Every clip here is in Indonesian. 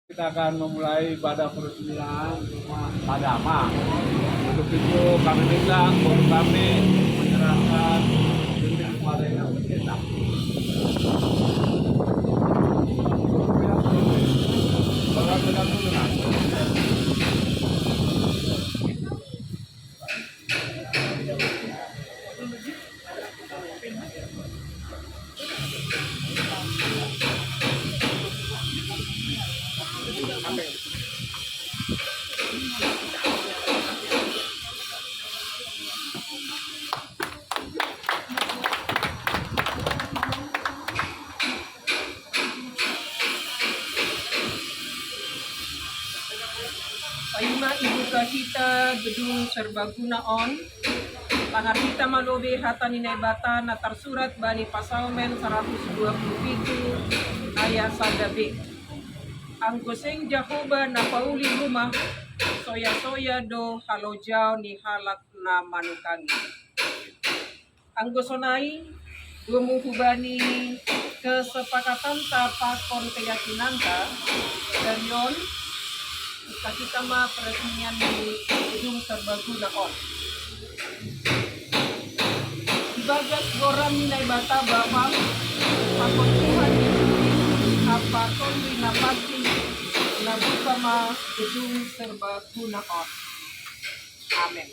Kita akan memulai ibadah peresmian rumah agama. Untuk itu kami minta guru kami menyerahkan diri kepada yang berwenang. Bapak pegang dulu, Mas. Payuna ibuka kita gedung serbaguna on pangarita malobe hata ninay bata na tersurat bani Pasalmen 127 ayat sadabi. Ang goseng Jehovah na pauli rumah soya-soya do halojao ni halak na manukangi. Ang gosonai gumuhubani kesepakatan tapakon keyakinan ta dan yon kita mah peresmian di gedung serbaguna on. Ibagat goram minay bata bawang pakon Tuhan Yesus apa kon winapati nabuka mah gedung serbaguna on. Amin.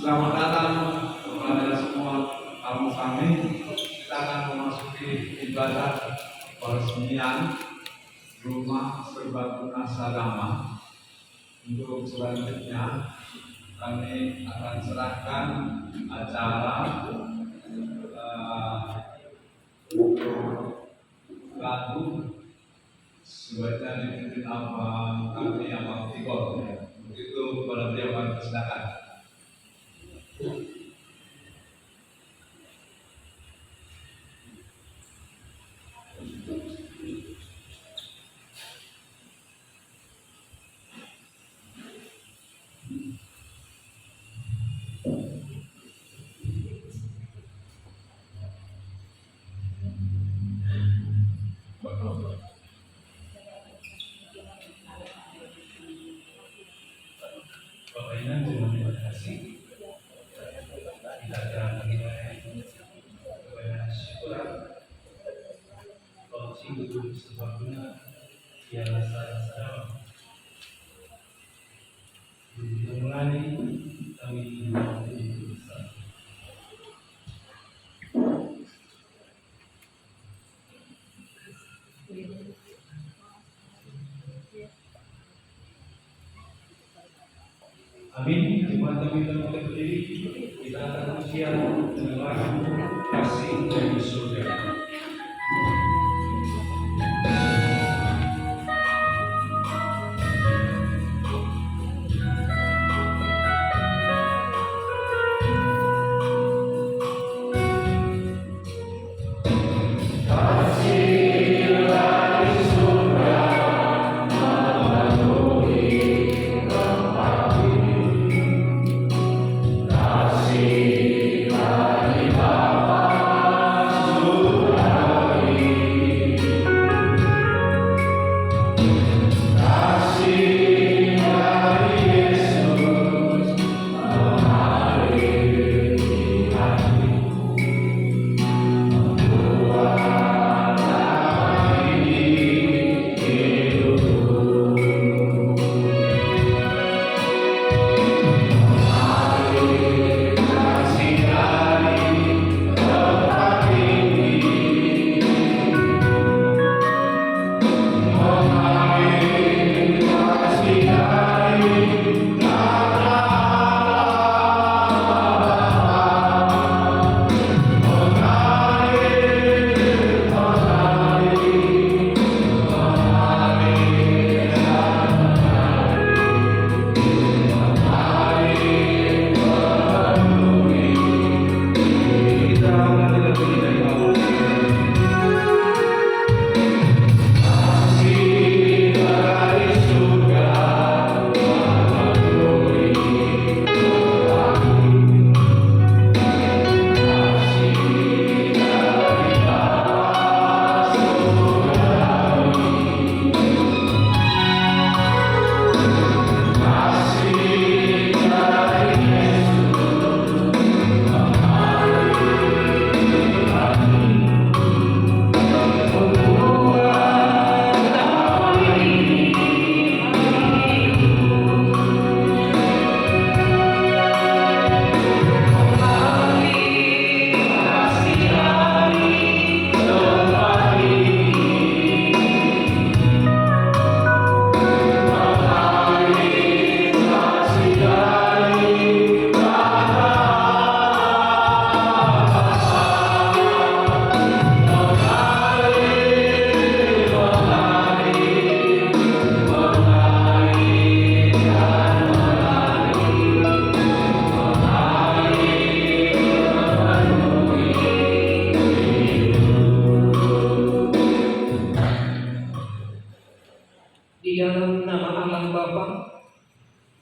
Selamat datang kepada semua tamu kami. Kita akan memasuki ibadah peresmian rumah serbaguna agama. Untuk selanjutnya kami akan serahkan acara lagu sebaiknya dipimpin abang kami abang Tigor. Begitu kepada beliau kami persilakan. Bapak Inan, ialah salah. Mulai kami bersama. Amin. Jemaat kami telah boleh berdiri. Kita akan ujian dengan lagu kasih dari surga. Di dalam nama Allah Bapa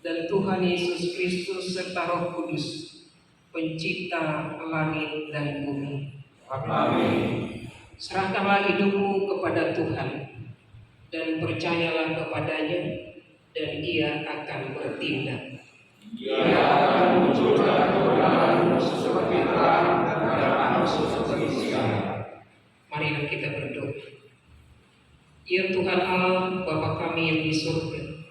dan Tuhan Yesus Kristus serta Roh Kudus, Pencipta langit dan bumi. Amin. Serahkanlah hidupmu kepada Tuhan dan percayalah kepadanya, dan Ia akan bertindak. Ia akan munculkan kebenaran seperti terang dan langsung seperti siang. Marilah kita berdoa. Ya Tuhan Allah, Bapa kami yang di surga,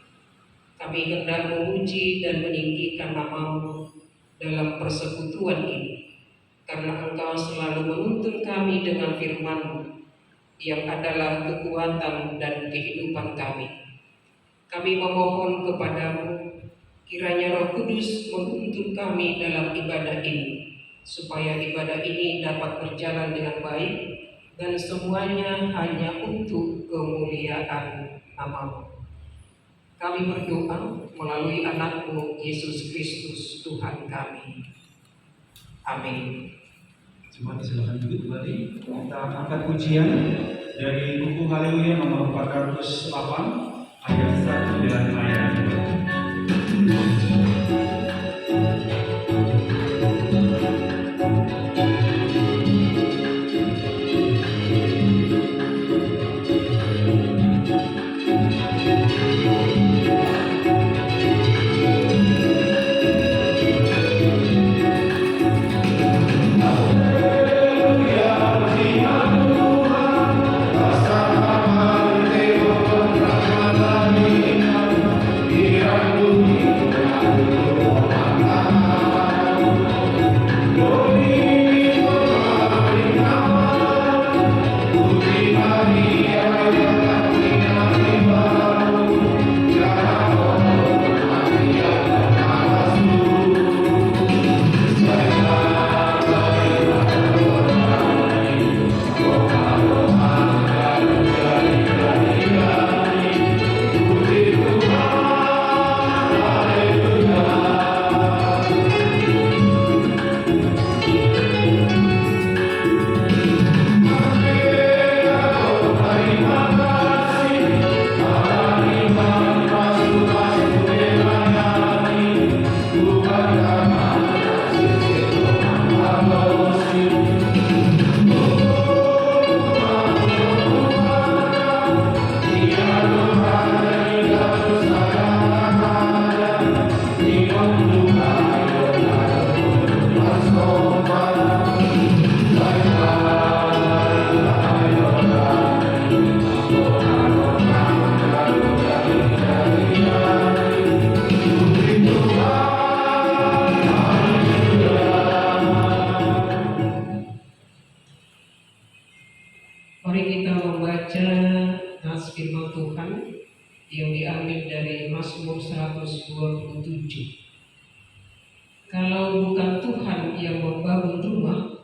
kami hendak memuji dan meninggikan nama-Mu dalam persekutuan ini, karena Engkau selalu menuntun kami dengan firman-Mu yang adalah kekuatan dan kehidupan kami. Kami memohon kepadamu, kiranya Roh Kudus menuntun kami dalam ibadah ini, supaya ibadah ini dapat berjalan dengan baik dan semuanya hanya untuk kemuliaan nama-Mu. Kami berdoa melalui anak-Mu Yesus Kristus Tuhan kami. Amin. Jemaat silakan duduk kembali. Kita angkat pujian dari buku Haleluya nomor 408 ayat 1 dan ayat 2. Tuhan yang diambil dari Mazmur 127. Kalau bukan Tuhan yang membangun rumah,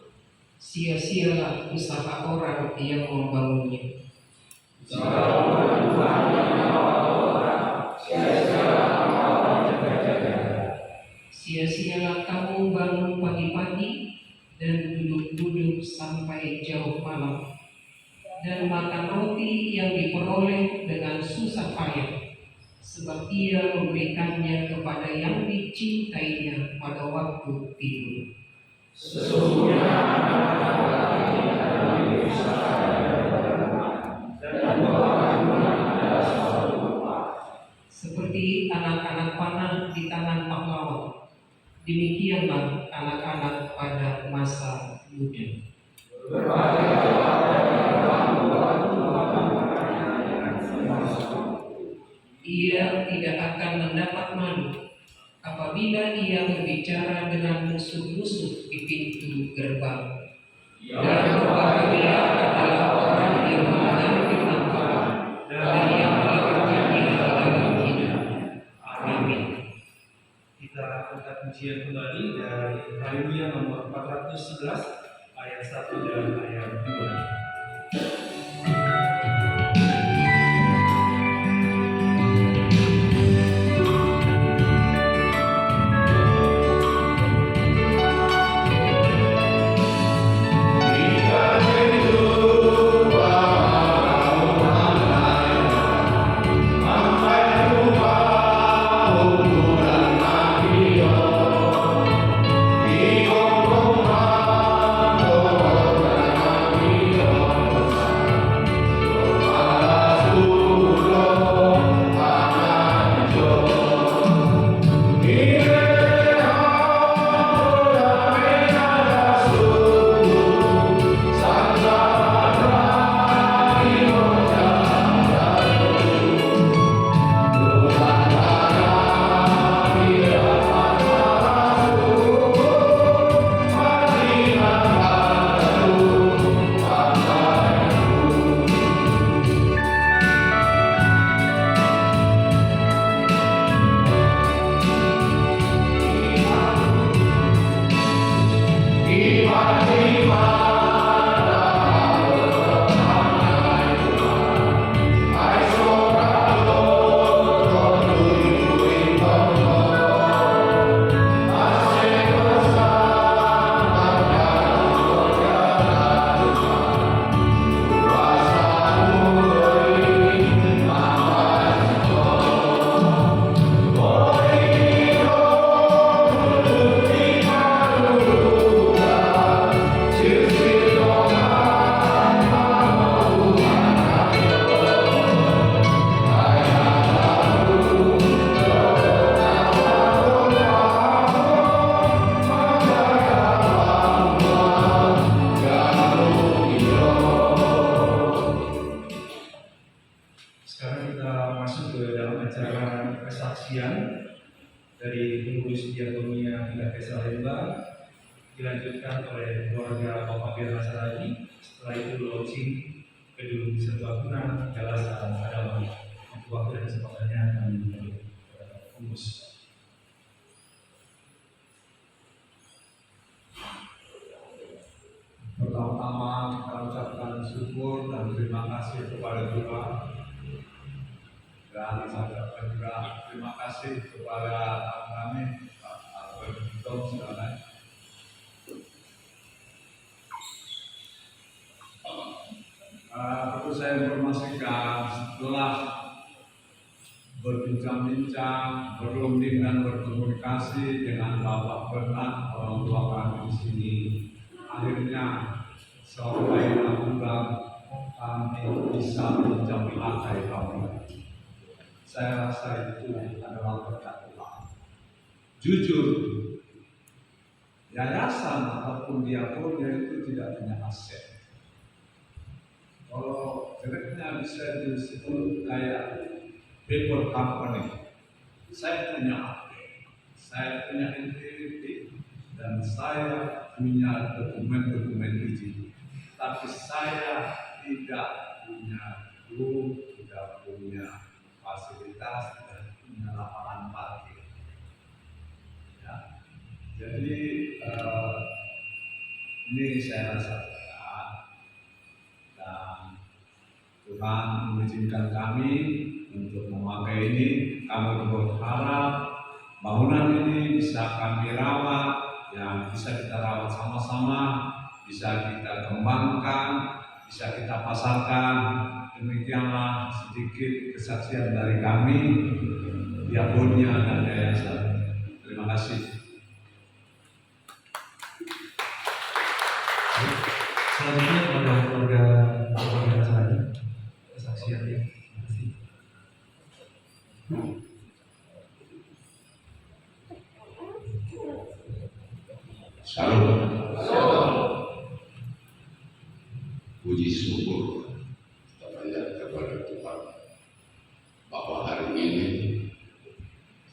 sia-sialah usaha orang yang membangunnya. Sia-sialah kamu bangun pagi-pagi dan duduk-duduk sampai jauh malam, dan makan roti yang diperoleh dengan susah payah, sebab ia memberikannya kepada yang dicintainya pada waktu tidur. Seperti anak-anak panah di tangan pahlawan, demikianlah anak-anak pada masa muda. Ia tidak akan mendapat malu apabila ia berbicara dengan musuh-musuh di pintu gerbang. Dan berbahagia adalah orang yang mendengar firman Tuhan dan yang melakukannya dalam hidup. Amin. Kita angkat pujian kembali dari Haleluya nomor 411 ayat 1 dan ayat 2. Sekarang kita masuk ke dalam acara kesaksian dari pengurus diakonia Gereja Salemba, dilanjutkan oleh keluarga Bapak Bela Saragi. Setelah itu launching gedung serbaguna Jalasan Adama. Untuk waktu dan kesempatannya kami menjadi pengurus. Pertama-tama kita ucapkan syukur dan terima kasih kepada Tuhan. Dan saya ucapkan juga terima kasih kepada kami, Pak Albert Tom sekalian. Perlu saya informasikan setelah berbincang-bincang, berunding dan berkomunikasi dengan Bapak Bernard, orang tua kami di sini, akhirnya sampai 6 bulan kami bisa pinjam lantai kami. Saya rasa itu adalah berkat Tuhan. Jujur, yayasan ataupun diakonia itu tidak punya aset. Kalau gereknya bisa disebut kayak paper company, saya punya apa? Saya punya integriti dan saya punya dokumen-dokumen izin. Tapi saya tidak punya guru, tidak punya punya fasilitas dan punya lapangan parkir. Ya. Jadi ini saya rasakan dan Tuhan mengizinkan kami untuk memakai ini. Kami berharap bangunan ini bisa kami rawat, yang bisa kita rawat sama-sama, bisa kita kembangkan, bisa kita pasarkan. Demikianlah sedikit kesaksian dari kami, Diakonia dan Yayasan. Terima kasih. Selanjutnya kepada keluarga Bapak Nasrani, kesaksiannya. Terima kasih. Salam. Puji syukur kepada Tuhan bahwa hari ini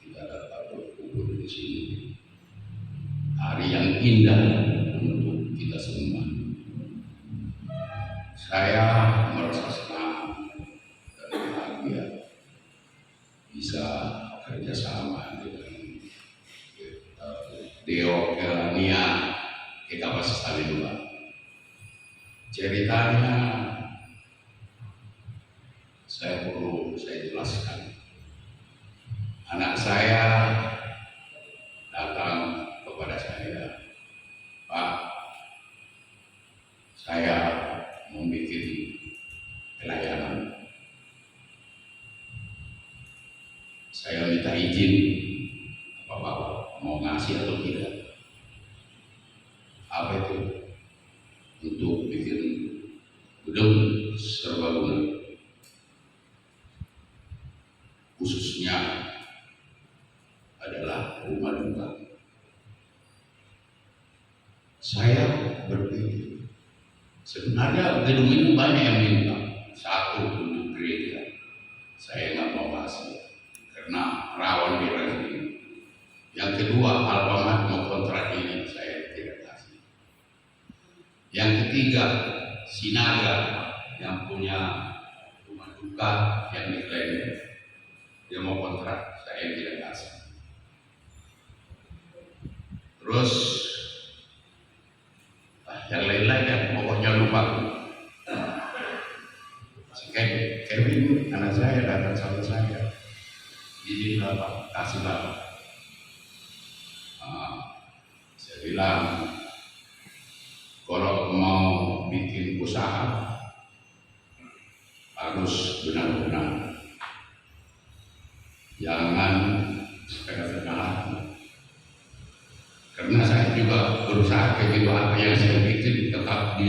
kita dapat berkumpul di sini. Hari yang indah untuk kita semua. Saya merasa senang dan bahagia bisa kerjasama dengan Deo Kelania Kekabas Salilua. Ceritanya saya jelaskan. Anak saya datang kepada saya, Pak, saya mau bikin pelayanan. Saya minta izin, apa Bapak mau ngasih atau tidak? Apa itu? Untuk bikin gedung serbaguna, khususnya adalah rumah duka. Saya berpikir, sebenarnya gedung ini banyak yang minta. Satu, untuk gereja, saya nggak mau kasih karena rawan direvisi. Yang kedua, Alfamart mau kontrak ini, saya tidak kasih. Yang ketiga, Sinaga yang punya rumah duka yang diklaim, dia mau kontrak, saya tidak kasih. Terus yang lain-lain kan pokoknya lupa. Si Kevin, anak saya datang sama saya, izin Bapak, kasih Bapak. Saya bilang, kalau mau bikin usaha harus benar-benar, jangan setengah-setengah. Karena saya juga berusaha begitu, apa yang saya bikin tetap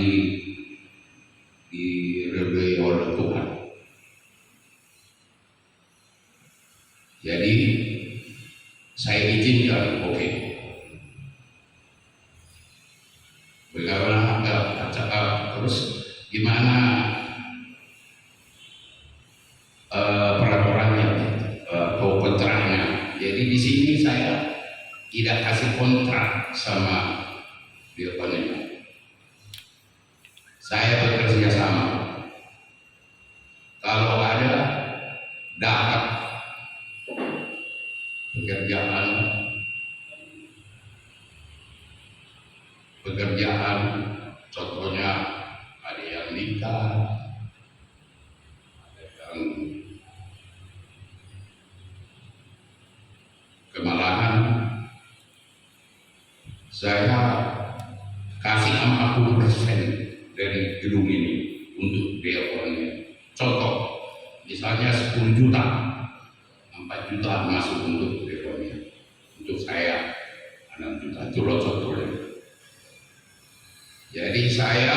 diridhoi oleh Tuhan. Jadi saya izinkan, oke. Bagaimana terus gimana peraturannya atau kontraknya? Jadi di sini saya tidak kasih kontrak sama Diakonia. Saya bekerja sama. Kalau ada dapat pekerjaan, contohnya ada yang nikah, ada yang kemalahan, saya kasih 60% dari gedung ini untuk Diakonia. Contoh, misalnya 10 juta, 4 juta masuk untuk Diakonia. Untuk saya 6 juta, itu loh contohnya. Jadi saya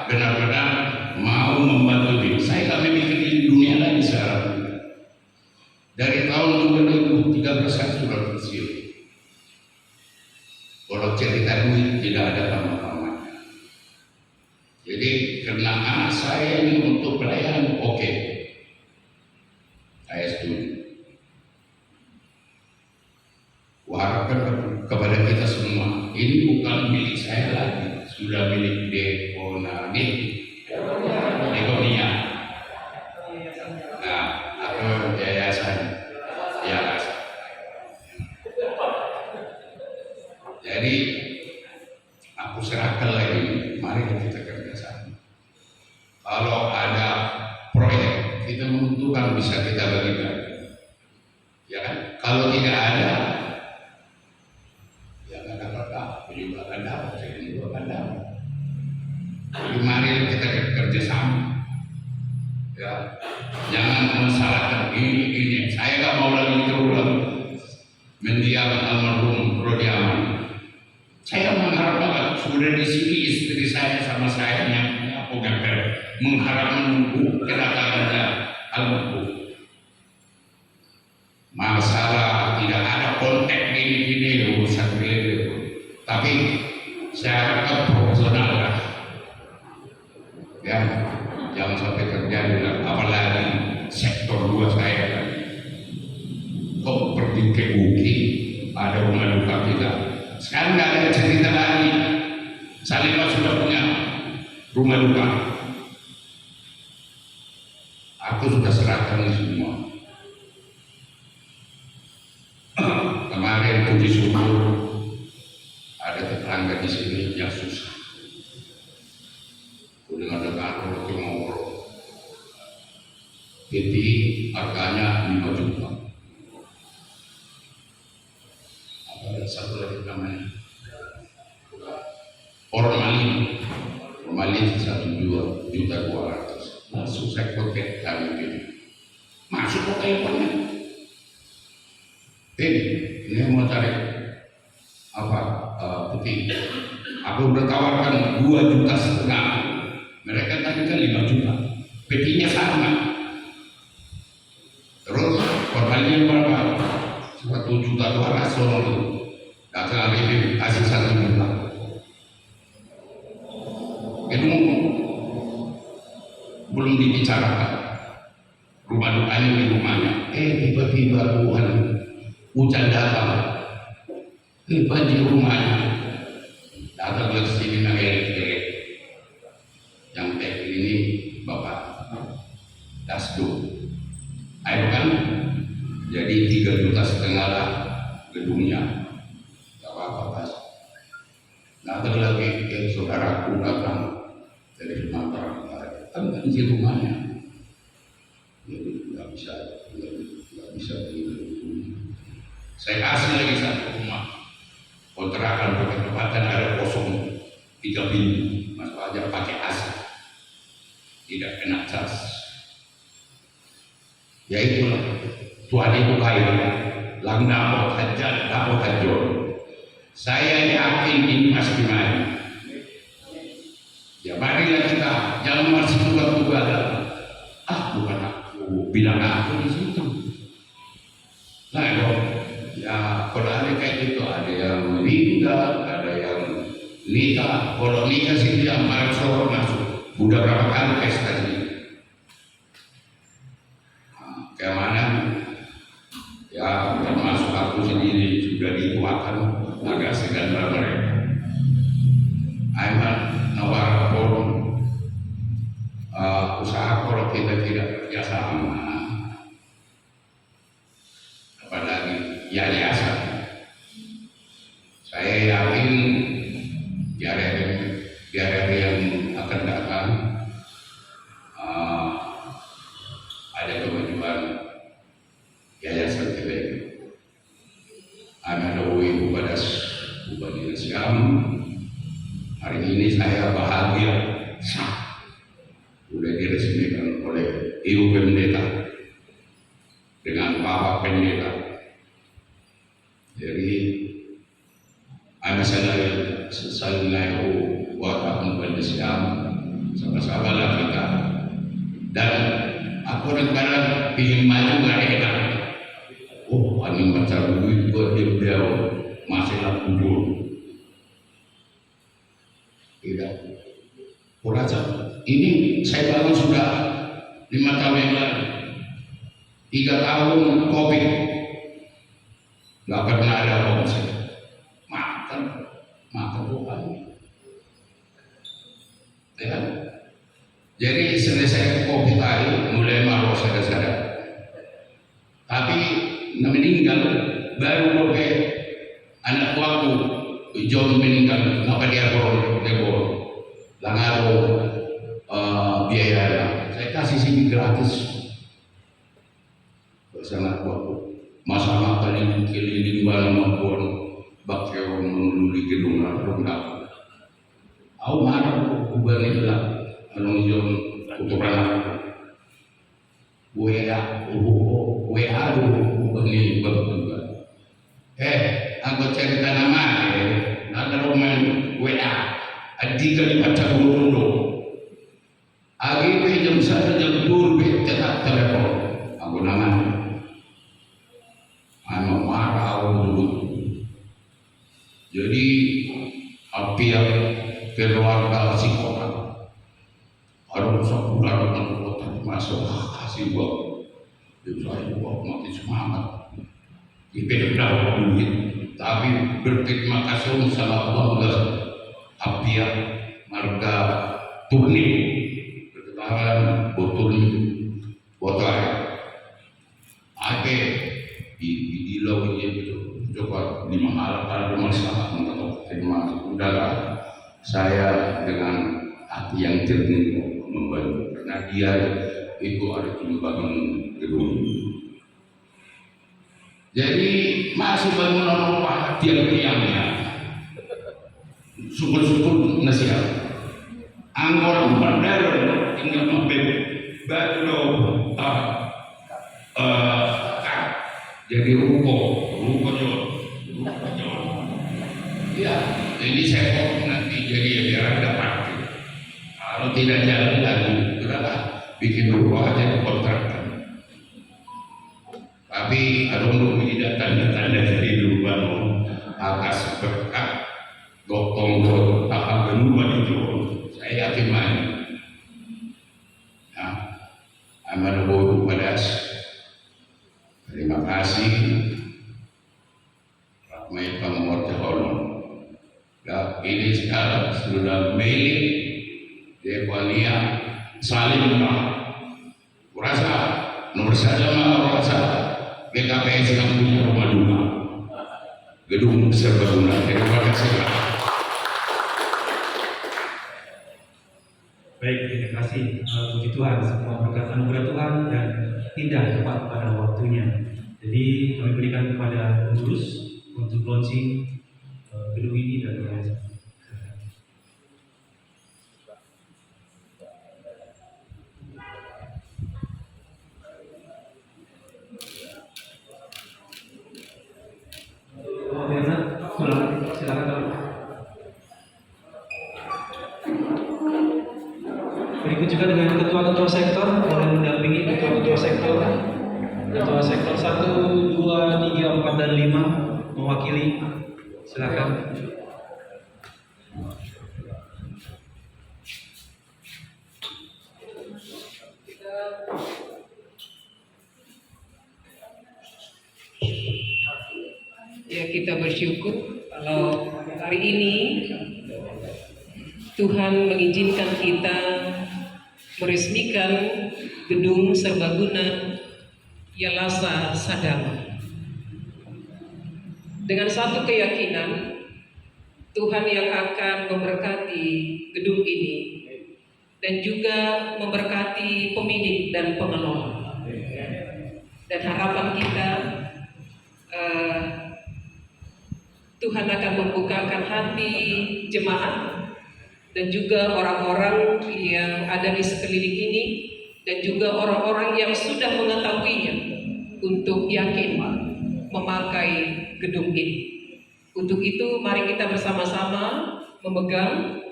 benar-benar mau membantu diri. Saya nggak memikir di dunia lagi sekarang. Dari tahun 2013 saya sudah pensiun. Kalau cerita duit tidak ada tambah-tambahnya. Jadi karena anak saya ini untuk pelayanan, oke, saya setuju. Kuharapkan kepada kita semua, ini bukan milik saya lagi, sudah milik Diakonia. Nah, bagikan. Ya kan? Kalau tidak ada, ya nggak dapat apa, juga akan dapat, saya juga akan dapat. Jadi mari kita kerjasama. Ya, jangan menyalahkan ini. Saya nggak mau lagi terulang mendiamkan almarhum Rodi Aman. Saya mengharap banget sudah di sini istri saya sama saya yang mengharap menunggu kedatangannya almarhum. Masalah tidak ada kontak gini urusan beliau, tapi saya harapkan profesional lah. Ya, jangan sampai terjadi lah. Apalagi sektor 2 saya kan. Kok pergi ke UKI ada rumah duka kita. Sekarang nggak ada cerita lagi. Salimah sudah punya rumah duka. Aku sudah serahkan ini semua. Kemarin puji syukur ada tetangga di sini yang susah. Dengan dengar waktu ngobrol, PT harganya 5 juta. Ada satu lagi namanya formalin 1 juta 200. Langsung saya kontak kami ini. Masuk ke teleponnya. Ini mau cari apa? Peti. Aku bertawarkan 2,5 juta. Mereka tadi kan 5 juta. Petinya sama. Terus formalnya berapa? 1 juta 200. Datang ini kasih 1 juta. Itu belum dibicarakan. Rumah dukanya di rumahnya. Tiba-tiba Tuhan hujan datang. Banjir rumahnya. Datang ke sini nangis. Yang ini Bapak Dasdo, ayo kan jadi 3,5 juta lah gedungnya, tak apa-apa. Datang lagi saudaraku datang dari Sumatera, kan banjir rumahnya, jadi nggak bisa saya kasih lagi 1 rumah kontrakan berketepatan ada kosong 3 pintu, masuk aja pakai AC. Tidak kena cas. Ya itulah Tuhan itu kaya. Lang dapat hajat, dapat hajat. Saya yakin ini pasti mari. Ya marilah kita, jangan masih tugas-tugas. Bukan aku, bilang aku di situ. Nah dong, ya kalau ada kayak gitu, ada yang meninggal, ada yang nikah. Kalau nikah sih dia marah suruh masuk. Udah berapa kali pesta ini? Kayak mana? Ya termasuk aku sendiri juga dituakan agak segan mereka. Aiman nawar forum usaha kalau kita tidak kerjasama, apalagi yayasan. Saya yakin di area yang akan datang ada kemajuan yayasan TBM. Ada Dewi Bubadas Bupati Siam. Hari ini saya bahagia sudah diresmikan oleh Ibu Pendeta dengan Bapak Pendeta. Jadi ada saya walaupun pada Siam sama-sama lah kita, dan aku kadang ingin maju nggak enak. Angin macam duit buat dia masih lah kubur. Tidak, kurasa ini saya bangun sudah 5 tahun yang lalu, 3 tahun COVID, nggak pernah ada omset. Makan Tuhan. Ya. Jadi selesai COVID tadi mulai malu sadar-sadar. Tapi meninggal baru boleh anak tuaku John meninggal, maka dia borong langaro biaya. Saya kasih sini gratis. sangat bagus. Masalah keliling balang maupun bakal mengeluli gedung rendah. Aku marah kubani lah, anu jom ukuran aku. WA dulu kubani berdua. Aku cerita nama, ada roman WA. Adi kali baca dulu. Agi jam 1 jam 2 cetak telepon. Aku nama. Anu marah dulu. Jadi api yang keluarga si kota harus sebulan dengan kota masuk kasih buat saya buat mati semangat kita dah duit tapi berterima kasih sama Allah api yang marga turni berketahuan botol ada di laut itu coba 5 malam kalau masalah untuk terima udahlah saya dengan hati yang jernih membantu karena dia itu ada membangun gedung. Jadi masih bangun apa tiang-tiangnya syukur-syukur nasihat anggota bandar tinggal mabek batu jadi ruko ya ini saya nanti jadi biar ada parkir kalau tidak jalan lagi berapa bikin ruko aja kontrakkan tapi ada untuk tidak tanda-tanda dari rumah atas berkat gotong tahap kedua itu saya yakin main nah amal bodoh padas terima kasih Rahmai Pangmor Jaholong. Nah, ini sekarang sudah milik Dewania Salim Pak. Kurasa nomor saja mah rasa GKPS yang punya rumah duka gedung serbaguna. Terima kasih Pak. Baik, terima kasih. Puji Tuhan, semua berkat anugerah Tuhan dan indah tepat pada waktunya. Jadi kami berikan kepada pengurus untuk launching gedung ini dan lain-lain. Silakan. Berikut juga dengan ketua-ketua sektor boleh mendampingi ketua-ketua sektor. Ketua sektor 1, 2, 3, 4 dan 5 mewakili. Silakan. Ya, kita bersyukur kalau hari ini Tuhan mengizinkan kita meresmikan gedung serbaguna Yalasa Sadama dengan satu keyakinan Tuhan yang akan memberkati gedung ini dan juga memberkati pemilik dan pengelola. Dan harapan kita Tuhan akan membukakan hati jemaat dan juga orang-orang yang ada di sekeliling ini dan juga orang-orang yang sudah mengetahuinya untuk yakin memakai gedung ini. Untuk itu mari kita bersama-sama memegang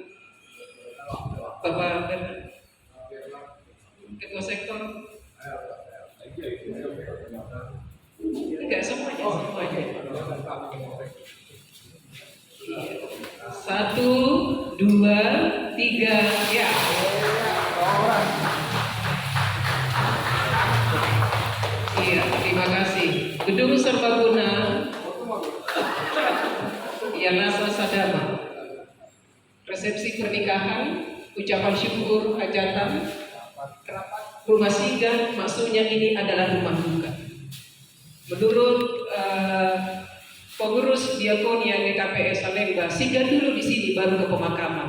Bapak Ketua Sektor. Enggak semuanya. 1, 2, 3, ya. Iya, terima kasih. Gedung serbaguna Yalasa Sadama. Resepsi pernikahan, ucapan syukur, hajatan, rumah singgah, maksudnya ini adalah rumah duka. Menurut pengurus diakonia GKPS Salemba, singgah dulu di sini baru ke pemakaman.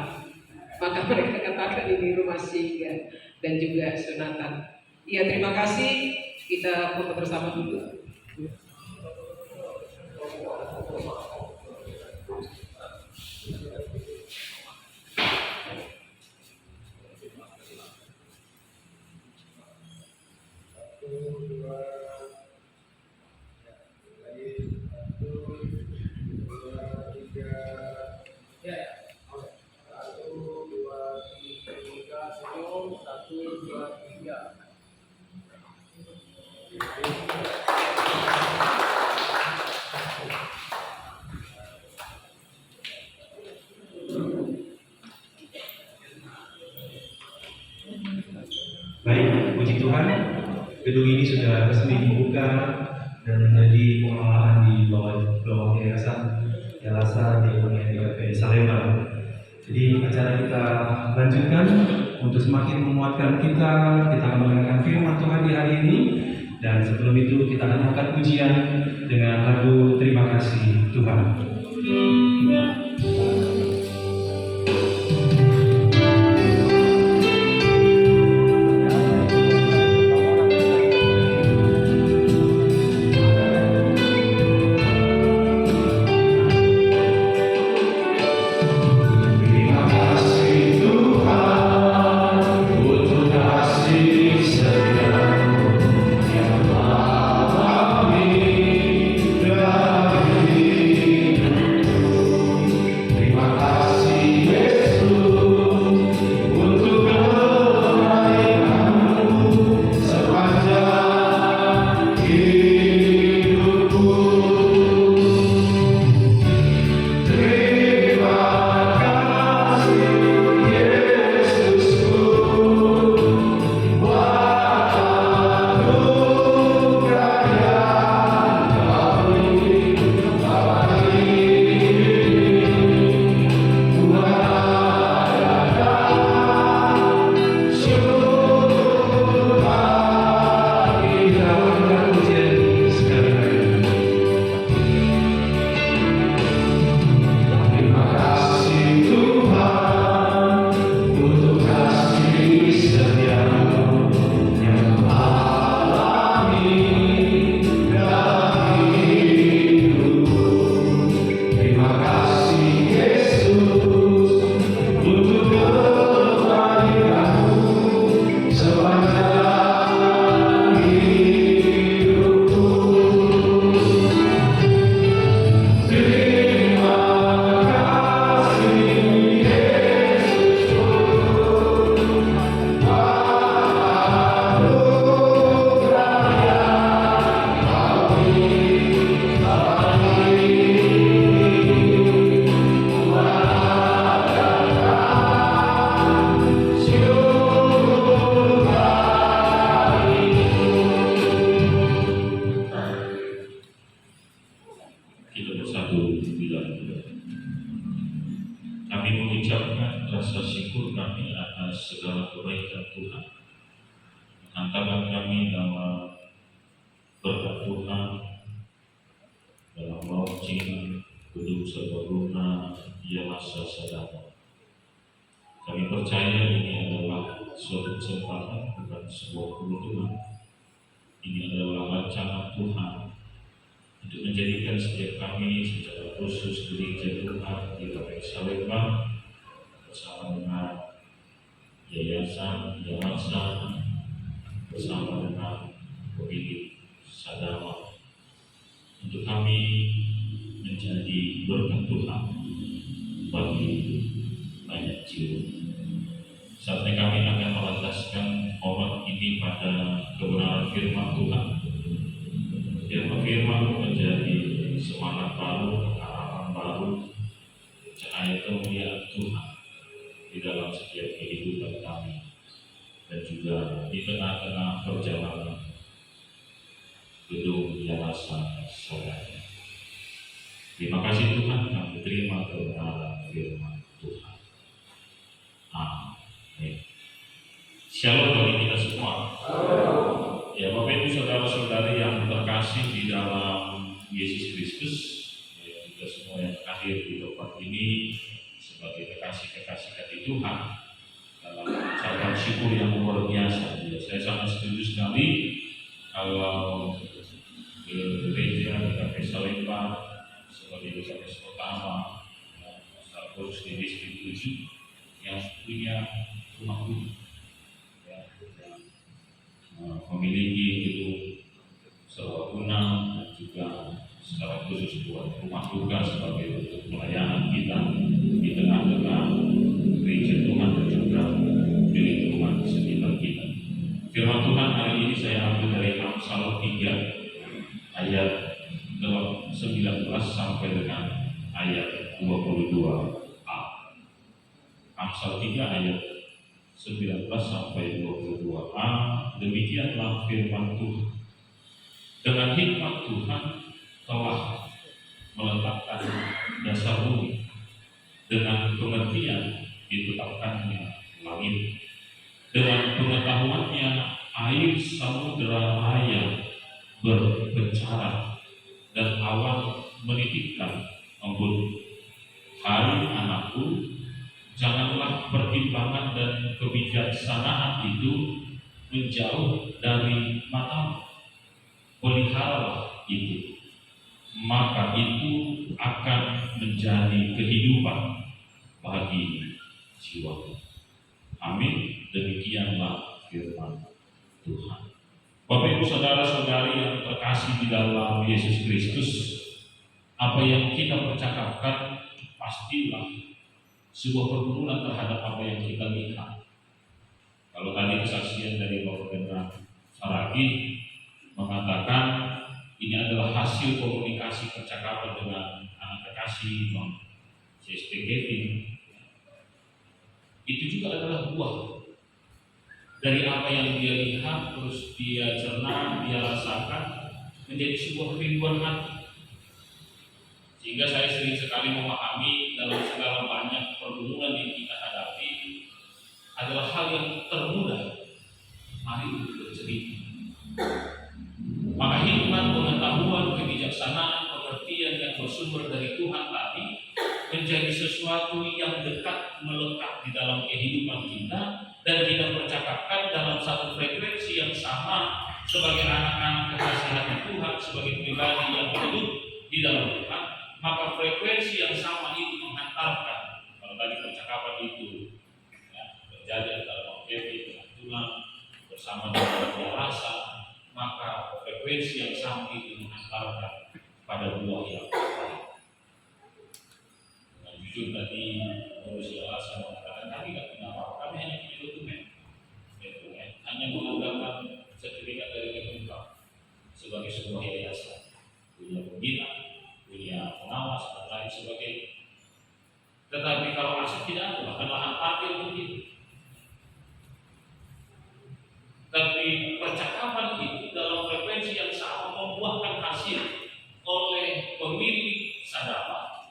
Maka mereka katakan ini rumah singgah dan juga sunatan. Ya, terima kasih Kita foto bersama dulu. Baik, puji Tuhan, gedung ini sudah resmi dibuka dan menjadi pengelolaan di bawah Yayasan Diakonia GKP Salemba. Jadi acara kita lanjutkan untuk semakin menguatkan kita akan mendengarkan firman Tuhan di hari ini, dan sebelum itu kita akan angkat pujian dengan lagu Terima Kasih Tuhan. segala kebaikan Tuhan. Hantarkan kami dalam berkat Tuhan, dalam launching gedung serbaguna Yamasa Sadama. Kami percaya ini adalah suatu kesempatan, bukan sebuah kebutuhan. Ini adalah rancangan Tuhan untuk menjadikan setiap kami secara khusus gereja Tuhan di GKP Salemba bersama dengan Yayasan Yamasa, bersama dengan pemilik Sadama, untuk kami menjadi berkat Tuhan bagi banyak jiwa. Saatnya kami akan melantaskan obat ini pada kebenaran firman Tuhan. Firman menjadi semangat baru, harapan baru, cahaya kemuliaan Tuhan di dalam setiap kehidupan kami, dan juga di tengah-tengah perjalanan gedung Yamasa Sadama. Terima kasih Tuhan, kami terima kebenaran firman Tuhan. Amin. Shalom bagi kita semua. Ya, Bapak Ibu saudara-saudari yang terkasih di dalam Yesus Kristus, ya, kita semua yang hadir di tempat ini sebagai kekasih-kekasih hati Tuhan, dalam ucapan syukur yang luar biasa. Ya, saya sangat setuju sekali kalau gereja di KP Salemba sebagai DKP utama secara khusus di distrik 7 yang punya rumah duka, ya, yang memiliki gedung serbaguna dan juga secara khusus buat rumah duka sebagai bentuk pelayanan kita di tengah-tengah gereja Tuhan dan juga milik Tuhan di sekitar kita. Firman Tuhan hari ini saya ambil dari Amsal 3 ayat 19 sampai dengan ayat 22a. Amsal 3 ayat 19 sampai 22a. Demikianlah firman Tuhan. Dengan hikmat Tuhan telah meletakkan dasar bumi, dengan pengertian ditetapkannya langit, dengan pengetahuannya air samudera raya berbicara dan awan menitipkan embun. Hai anakku, janganlah pertimbangan dan kebijaksanaan itu menjauh dari matamu. Peliharalah itu, maka itu akan menjadi kehidupan bagi jiwa. Amin. Demikianlah firman Tuhan. Bapak Ibu saudara-saudari yang terkasih di dalam Yesus Kristus, apa yang kita percakapkan pastilah sebuah pergumulan terhadap apa yang kita lihat. Kalau tadi kesaksian dari Bapak Bendra Saragi mengatakan ini adalah hasil komunikasi percakapan dengan anak kekasih Bang CSP Kevin. Itu juga adalah buah dari apa yang dia lihat, terus dia cerna, dia rasakan menjadi sebuah kerinduan hati. Sehingga saya sering sekali memahami dalam segala banyak pergumulan yang kita hadapi adalah hal yang termudah. Mari bercerita. Maka hikmat, pengetahuan, kebijaksanaan, pengertian yang bersumber dari Tuhan tadi menjadi sesuatu yang dekat melekat di dalam kehidupan kita, dan kita percakapkan dalam satu frekuensi yang sama sebagai anak-anak kekasih hati Tuhan, sebagai pribadi yang hidup di dalam Tuhan. Maka frekuensi yang sama itu menghantarkan, kalau tadi percakapan itu ya, terjadi antara Kevin dengan Tuhan bersama dengan dia rasa, maka frekuensi yang sama itu menghantarkan pada buah yang baik. Dengan jujur tadi manusia rasa mengatakan kami tidak punya apa-apa, kami hanya punya dokumen, hanya mengandalkan sertifikat dari Kementerian sebagai sebuah yayasan, punya pembina, punya pengawas dan lain sebagainya. Tetapi kalau aset tidak ada, bahkan lahan parkir begitu. Tapi percakapan itu dalam frekuensi yang sama membuahkan hasil oleh pemilik sadapa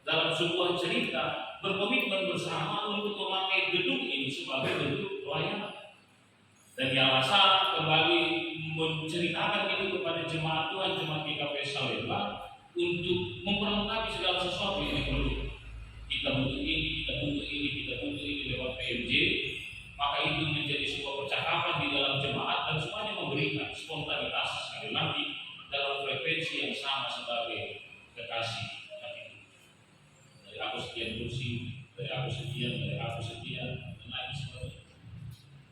dalam sebuah cerita berkomitmen bersama untuk memakai gedung ini sebagai bentuk pelayanan. Dan yang rasa kembali menceritakan itu kepada jemaat Tuhan, jemaat GKP Salemba, untuk memperlengkapi segala sesuatu yang diperlukan. Kita butuh ini, kita butuh ini, kita butuh ini lewat PMJ. Maka itu menjadi sebuah percakapan di dalam jemaat dan semuanya memberikan spontanitas sekali lagi dalam frekuensi yang sama sebagai kekasih hati. Dari aku sekian kursi, dari aku sekian, dari aku sekian, dan lain sebagainya.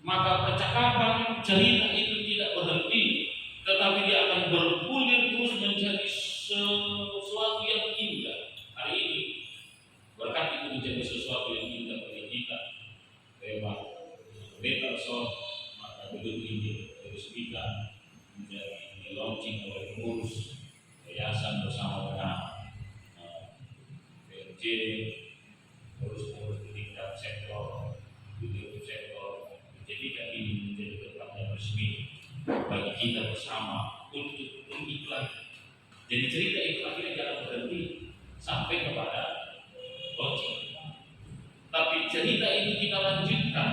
Maka percakapan cerita itu tidak berhenti, tetapi dia akan bergulir terus menjadi sesuatu yang indah. Hari ini berkat itu menjadi sesuatu yang indah bagi kita. Lewat beta so, maka gedung ini terus kita menjadi launching oleh pengurus yayasan bersama dengan PMJ, terus pengurus tingkat sektor, di sektor, menjadikan ini menjadi tempat yang resmi bagi kita bersama untuk mengiklan. Jadi cerita itu akhirnya jangan berhenti sampai kepada launching. Tapi cerita itu kita lanjutkan,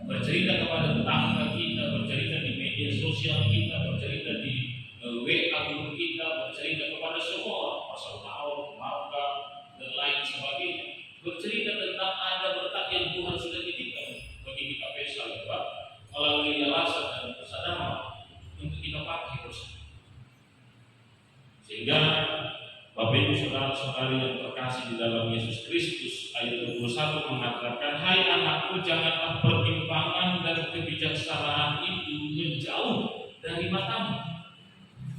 bercerita kepada tetangga kita, bercerita di media sosial kita, bercerita di WA group kita, bercerita kepada semua pasal tahun, maka dan lain sebagainya. Bercerita tentang ada berkat yang Tuhan sudah titipkan bagi GKP Salemba melalui yayasan dan persaudaraan Sehingga Bapak Ibu saudara-saudari yang terkasih di dalam Yesus Kristus, ayat 21 mengatakan, hai anakku, janganlah pertimbangan dan kebijaksanaan itu menjauh dari matamu.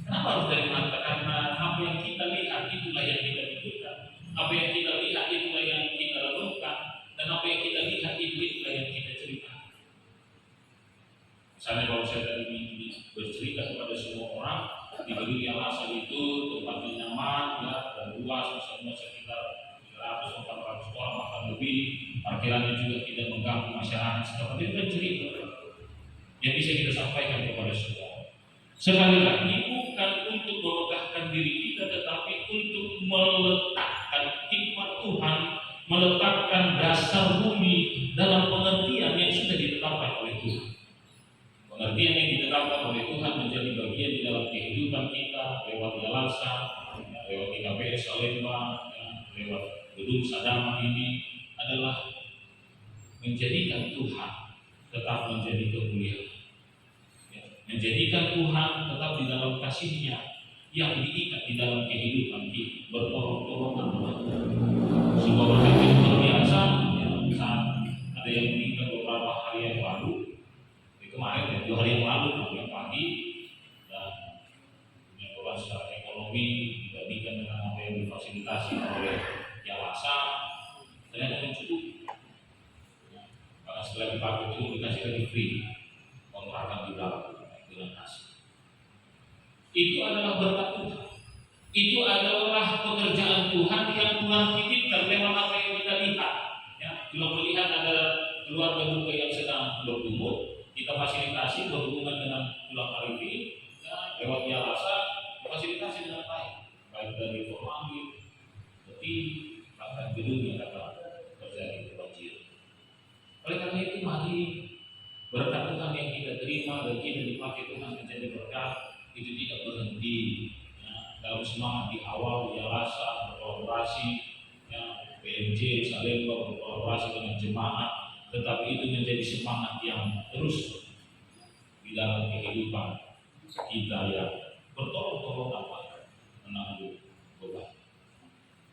Kenapa harus dari mata? Karena apa yang kita lihat itulah yang kita pikirkan, apa yang kita lihat itulah yang kita renungkan, dan apa yang kita lihat itulah yang kita ceritakan. Misalnya kalau saya tadi bercerita kepada semua orang, di gedung yang asal itu tempatnya nyaman, ya, dan luas, misalnya sekitar 300-400 orang bahkan lebih, parkirannya juga tidak mengganggu masyarakat seperti itu kan cerita yang bisa kita sampaikan kepada semua. Sekali lagi bukan untuk memegahkan diri kita, tetapi untuk meletakkan hikmat Tuhan, meletakkan dasar bumi dalam pengertian yang sudah ditetapkan oleh Tuhan. Pengertian yang ditetapkan oleh Tuhan menjadi bagian di dalam kehidupan kita lewat Yayasan, lewat IKPS Salemba, lewat gedung Sadama ini adalah menjadikan Tuhan tetap menjadi kemuliaan, menjadikan Tuhan tetap di dalam kasih-Nya yang diikat di dalam kehidupan kita, bertolong-tolongan. Sebuah berkat yang luar biasa, ya, saat ada yang meninggal beberapa hari yang lalu. Kemarin, 2 hari yang lalu, yang pagi, dan penyebabkan secara ekonomi dibandingkan dengan apa yang difasilitasi oleh Yayasan, ternyata mencukupi. Karena setelah dipakai itu dikasih lagi free kontrakan di dalam dengan kasih. Itu adalah berkat Tuhan. Itu adalah pekerjaan Tuhan yang Tuhan titipkan lewat apa yang kita lihat. Ya, kalau melihat ada keluarga duka yang sedang berumur, kita fasilitasi berhubungan dengan pulang Arifin, ya, lewat Yayasan, fasilitasi dengan baik dari formalin, jadi bahkan gedung yang akan terjadi banjir. Oleh karena itu mari berkat Tuhan yang kita terima dan kita dipakai Tuhan menjadi berkat itu tidak berhenti. Ya, dalam semangat di awal Yayasan berkolaborasi, ya, PMJ Salemba berkolaborasi dengan jemaat. Tetapi itu menjadi semangat yang terus di dalam kehidupan kita yang bertolong-tolongan menanggung beban.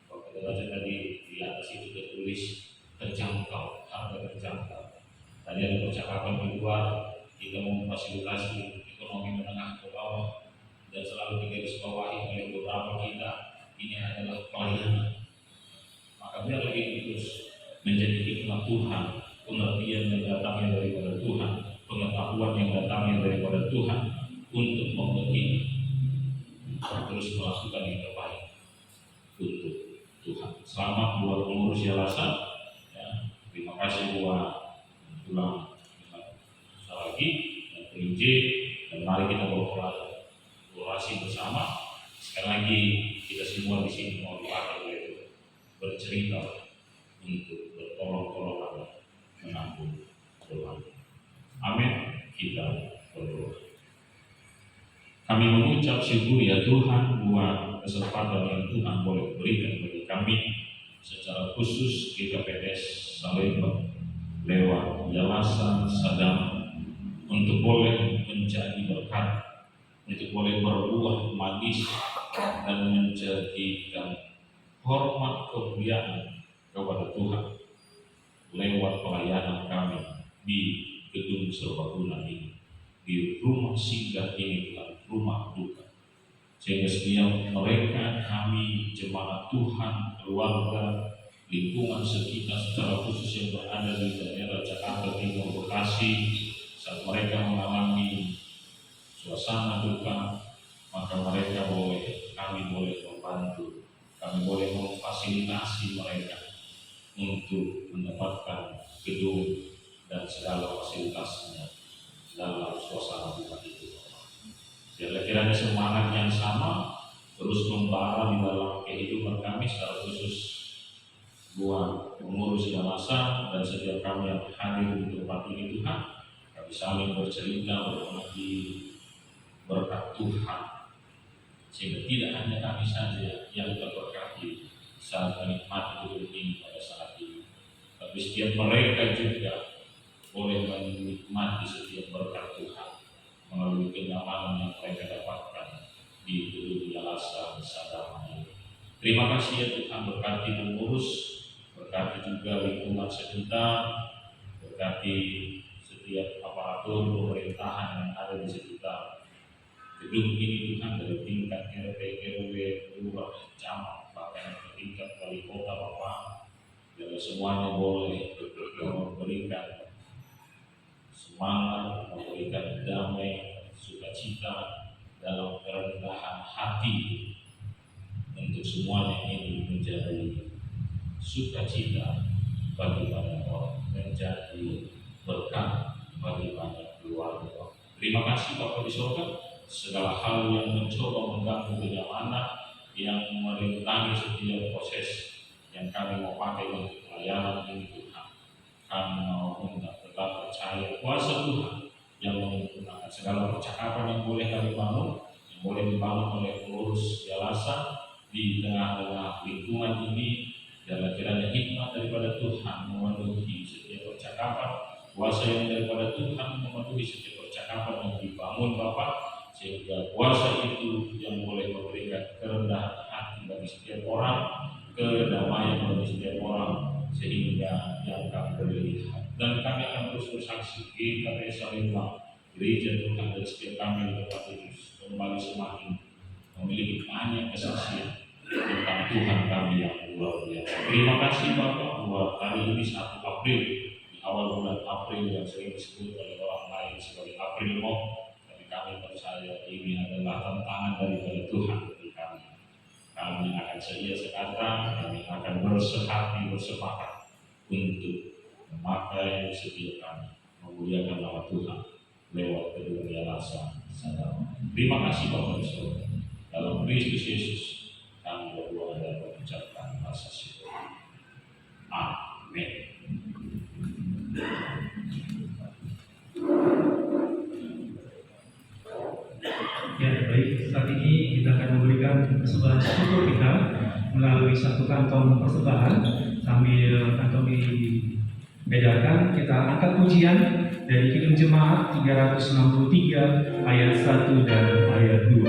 Kalau kita baca tadi di atas itu tertulis terjangkau, harga terjangkau. Tadi ada percakapan di luar, kita mau memfasilitasi ekonomi menengah ke bawah dan selalu digarisbawahi oleh beberapa kita. Ini adalah pelayanan. Maka biarlah ini terus menjadi hikmat Tuhan. Pengertian yang datangnya daripada Tuhan, pengetahuan yang datangnya daripada Tuhan untuk membentuk terus melakukan yang terbaik untuk Tuhan. Selamat buat pengurus Yayasan, ya, terima kasih buat pulang lagi dan PJ, dan mari kita berkolaborasi bersama. Sekali lagi kita semua di sini mau dipakai oleh Tuhan, bercerita untuk bertolong-tolongan menanggung beban. Amin. Kita berdoa. Kami mengucap syukur ya Tuhan buat kesempatan yang Tuhan boleh berikan bagi kami secara khusus GKPS Salemba lewat Yayasan Sadama untuk boleh menjadi berkat, untuk boleh berbuah manis dan menjadikan hormat kemuliaan kepada Tuhan lewat pelayanan kami di gedung serbaguna ini, di rumah singgah ini bukan rumah duka. Sehingga setiap mereka, kami jemaat Tuhan, keluarga, lingkungan sekitar secara khusus yang berada di daerah Jakarta Timur, Bekasi, saat mereka mengalami suasana duka, maka mereka kami boleh membantu, kami boleh memfasilitasi mereka untuk mendapatkan gedung dan segala fasilitasnya dalam suasana duka itu. Biarlah kiranya semangat yang sama terus membara di dalam kehidupan kami secara khusus buat pengurus Yayasan dan setiap kami yang hadir di tempat ini Tuhan. Kami saling bercerita, berbagi berkat Tuhan, sehingga tidak hanya kami saja yang terberkati saat menikmati hidup ini pada saat ini, tapi setiap mereka juga boleh menikmati setiap berkat Tuhan melalui kenyamanan yang mereka dapatkan di gedung Selasa Sadamai. Terima kasih ya Tuhan, berkati pengurus, berkati juga lingkungan sekitar, berkati setiap aparatur pemerintahan yang ada di sekitar gedung ini Tuhan, dari tingkat RT, RW, lurah, camat, bahkan ke tingkat wali kota Bapak, biar semuanya boleh memberikan semangat, memberikan damai, sukacita dalam kerendahan hati untuk semuanya ini menjadi sukacita bagi banyak orang, menjadi berkat bagi banyak keluarga. Terima kasih Bapak di surga, segala hal yang mencoba mengganggu kenyamanan, yang merintangi setiap proses yang kami mau pakai untuk pelayanan ini Tuhan. Kami mau tetap percaya kuasa Tuhan yang menggunakan segala percakapan yang boleh kami bangun, yang boleh dibangun oleh pengurus Jalasa di tengah-tengah lingkungan ini, dan kiranya hikmat daripada Tuhan memenuhi setiap percakapan, kuasa yang daripada Tuhan memenuhi setiap percakapan yang dibangun Bapak, sehingga kuasa itu yang boleh memberikan kerendahan hati bagi setiap orang, kedamaian bagi setiap orang, sehingga yang kami boleh lihat. Dan kami akan terus bersaksi di KPS Salemba, gereja Tuhan, dan setiap kami di tempat itu kembali semakin memiliki banyak kesaksian tentang Tuhan kami yang luar biasa. Terima kasih Bapak buat hari ini 1 April, di awal bulan April yang sering disebut oleh orang lain sebagai April Mop, tapi kami percaya ini adalah tantangan daripada Tuhan bagi kami. Kami akan sedia sekata, kami akan bersehati, bersepakat untuk memakai setiap kami, memuliakan nama Tuhan lewat kedua Jalasa Sadamai. Terima kasih Bapak di surga. Dalam Kristus Yesus kami berdoa dan mengucapkan rasa syukur. Amin. Ya, baik. Saat ini kita akan memberikan persembahan syukur kita melalui satu kantong persembahan. Sambil kantong dibedakan, kita angkat pujian dari Kidung Jemaat 363 ayat 1 dan ayat 2.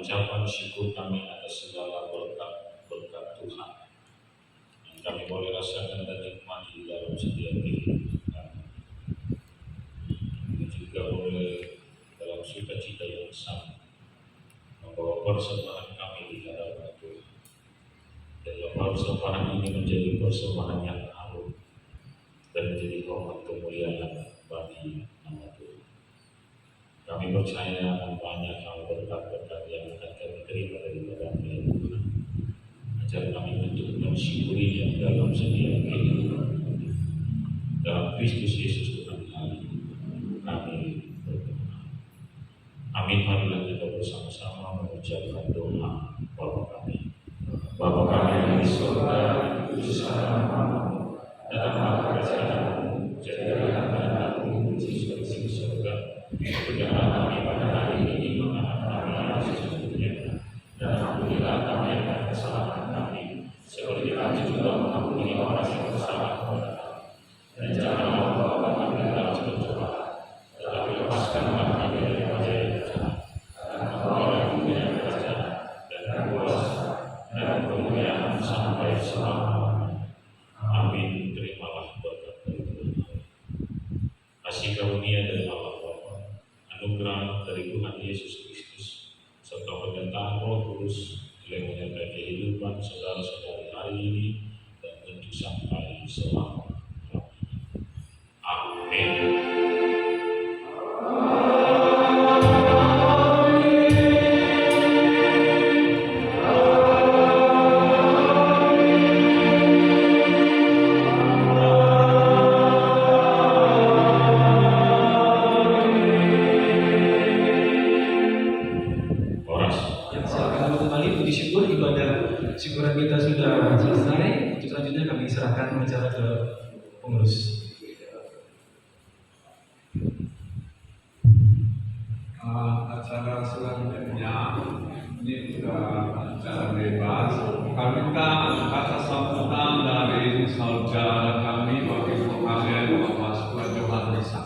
ucapan syukur kami atas segala berkat-berkat Tuhan yang kami boleh rasakan dan nikmati dalam setiap kehidupan kami. Kami juga boleh dalam sukacita yang sama membawa persembahan kami di hadapan persembahan ini menjadi persembahan yang harum dan menjadi hormat kemuliaan bagi nama Tuhan. Kami percaya banyak hal berkat-berkat yang akan kami terima daripada Tuhan. Ajar kami untuk mensyukuri dalam setiap kehidupan. Dalam Kristus Yesus Tuhan kami berdoa. Amin. Marilah kita bersama-sama mengucapkan doa Bapa kami. Bapa kami yang di surga, kuduskanlah namamu, datanglah kerajaanmu, jadilah kehendakmu seperti di surga. Berikanlah kami pada hari ini makanan kami yang sesungguhnya, dan ampunilah kami akan kesalahan kami, seperti kami juga mengampuni orang yang bersalah kepada kami. Dan janganlah membawa kami ke dalam pencobaan, tetapi lepaskanlah kami daripada yang jahat. Karena Engkau yang punya kerajaan dan kuasa dan kemuliaan sampai selama-lamanya. Amin. Terimalah berkat dari Tuhan. Kasih karunia dari Allah Bapa, anugerah dari Tuhan Yesus Kristus, serta penyertaan Roh Kudus yang menyertai kehidupan saudara-saudari hari ini dan tentu sampai selama-lamanya. Amin. Silakan kembali puji syukur, ibadah syukuran kita sudah selesai. Untuk selanjutnya kami serahkan acara ke pengurus. Acara selanjutnya ini acara bebas. Kami minta kata sambutan dari saudara kami Wakil Komandan Bapak Suparjo Hadrisa.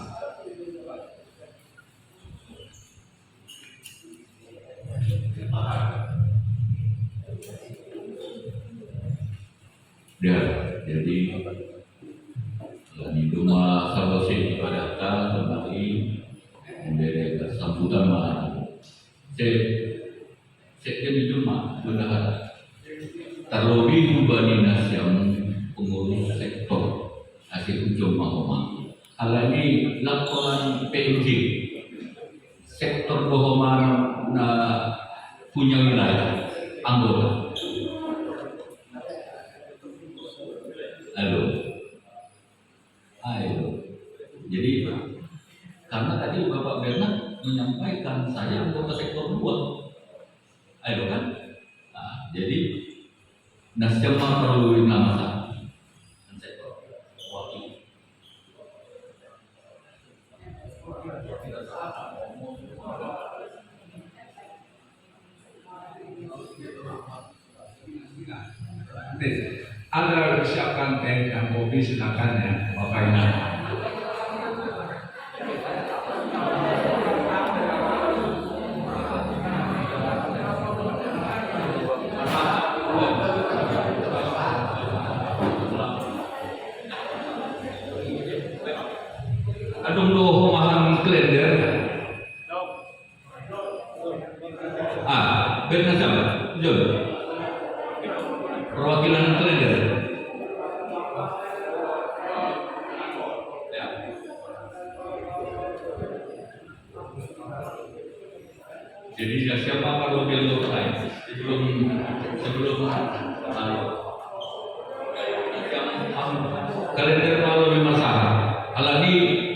Ya, jadi di rumah Salvasi Padatan kembali menjadi sambutan malam. Saya di rumah benar terlebih Bani Nasyam pengurus sektor hasil ujung Mahoma. Hal ini laporan PNJ sektor Bohoman punya wilayah anggota. Ayo. Jadi karena tadi Bapak Bernard menyampaikan saya anggota sektor 2. Ayo kan? Nah, jadi Nasyam perlu nama saya sektor wakil. Anda siapkan teh dan kopi, silakan ya Bapak Ibu. Adung doho maham kalender. Benar siapa? Jom. Perwakilan kalender. Jadi siapa kalau bilang lain sebelum kalender kalau bermasalah. Alani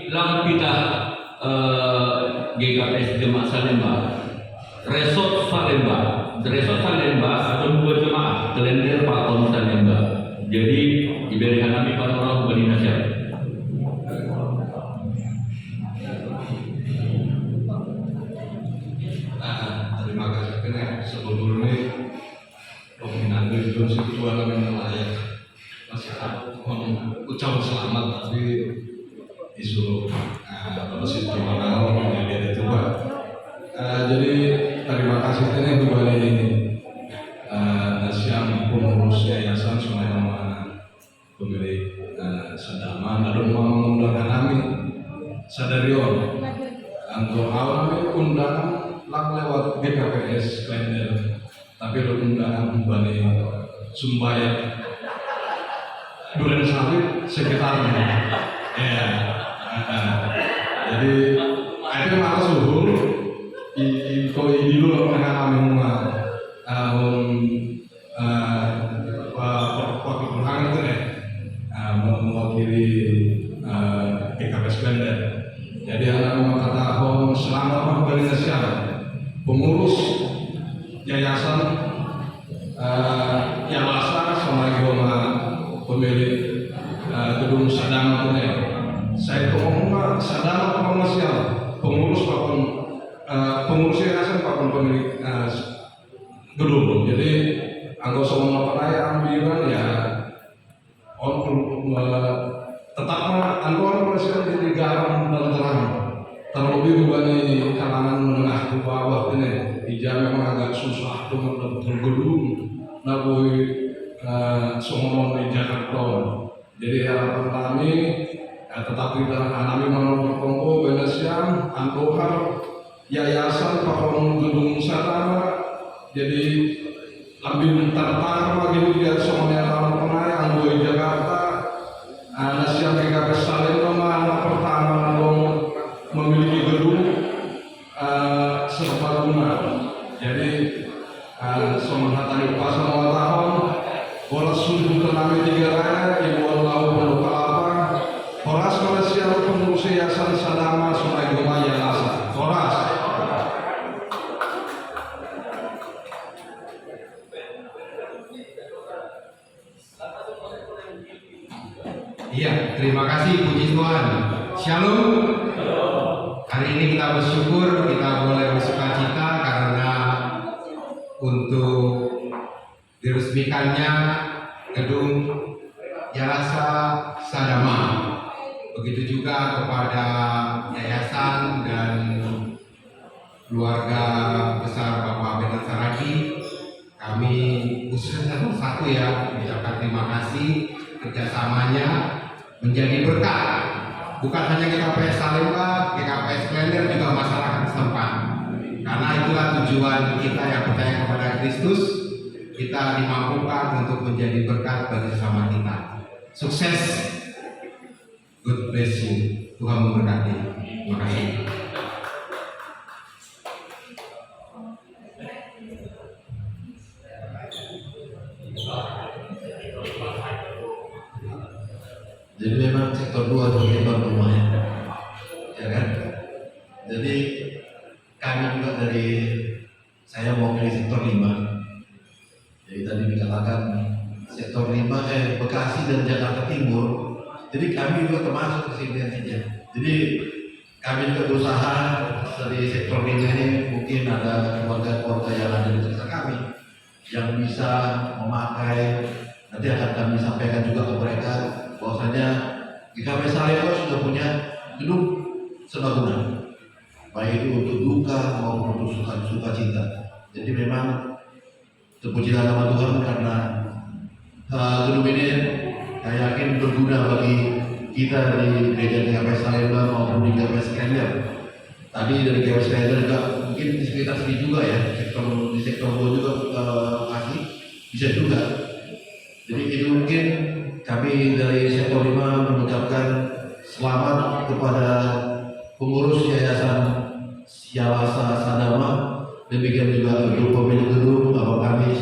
lang kita GKS Jemaah Salemba, Resort Salemba atau 2 jemaah kalender Pakon Salemba. Jadi diberikan kami panorama Bani Nasyam. Terima kasih kena sebelumnya peminat itu situasi kami layak masih ucap selamat tapi isu terus itu mana menjadi coba. Jadi terima kasih kena kembali Nasyam pengurus Yayasan Sungai Ramana pemilik Sadama lalu mengundangkan kami Sadarion untuk awal undangan lewat BKPS kalender tapi undangan Bani Sumbaya, Duren Sawit sekitarnya. Ya, jadi ada malah suhu info ini dulu mereka kami perkurangan itu deh mewakili PKPS Bender. Jadi anak mengatakan selama organisasi pengurus yayasan Yalasa sama Goma pemilik gedung Sadama itu saya ngomong Sadama komersial pengurus pengurus yayasan apapun pemilik gedung. Jadi anggota semua perayaan bilang ya tetap anggota komersial jadi garam dan terang. Terlebih bukan ini kalangan menengah ke bawah ini, hijau memang agak susah tuh mendapatkan gedung, nabui semua di Jakarta. Jadi harapan kami tetap kita kami menolak kompo Benesian, Antohar, yayasan pakon gedung Sadama. Jadi lebih tertarik lagi biar semuanya tahun penaya anggota Jakarta, nasihat PKP Salemba anak pertama dong memiliki gedung serbaguna. Jadi semangat tadi pasal awal tahun bola sudah tenami 3 raya ibu Allah berluka apa Horas Malaysia pengurus yayasan Sadama Sungai Gomaya Lasa Horas. Iya, terima kasih, puji Tuhan. Shalom. Hari ini kita bersyukur kita boleh bersuka cita karena untuk diresmikannya gedung Yalasa Sadama. Begitu juga kepada yayasan dan keluarga besar Bapak Benar Saragi. Kami khususnya satu ya mengucapkan terima kasih kerjasamanya menjadi berkah. Bukan hanya GKPS Salemba, GKPS Klender, juga masyarakat setempat. Karena itulah tujuan kita yang percaya kepada Kristus, kita dimampukan untuk menjadi berkat bagi sesama kita. Sukses, God bless you, Tuhan memberkati. Terima kasih. Jadi memang sektor 2 terlibat rumahnya, ya kan? Jadi kami juga saya mau pilih sektor 5. Jadi tadi dikatakan sektor 5 Bekasi dan Jakarta Timur. Jadi kami juga termasuk ke sini nantinya. Jadi kami juga berusaha dari sektor 5 ini mungkin ada keluarga-keluarga yang ada di sekitar kami yang bisa memakai. Nanti akan kami sampaikan juga ke mereka bahwasanya GKPS Salemba sudah punya gedung serbaguna, baik itu untuk duka maupun untuk sukacita. Jadi memang terpujilah nama Tuhan karena gedung ini saya yakin berguna bagi kita di gereja GKPS Salemba maupun di GKPS Klender. Tadi dari GKPS Klender juga mungkin di sekitar sini juga ya, di sektor 2 juga masih bisa juga. Jadi itu mungkin kami dari sektor 5 mengucapkan selamat kepada pengurus yayasan Yalasa Sadama, demikian juga untuk pemilik gedung Bapak kami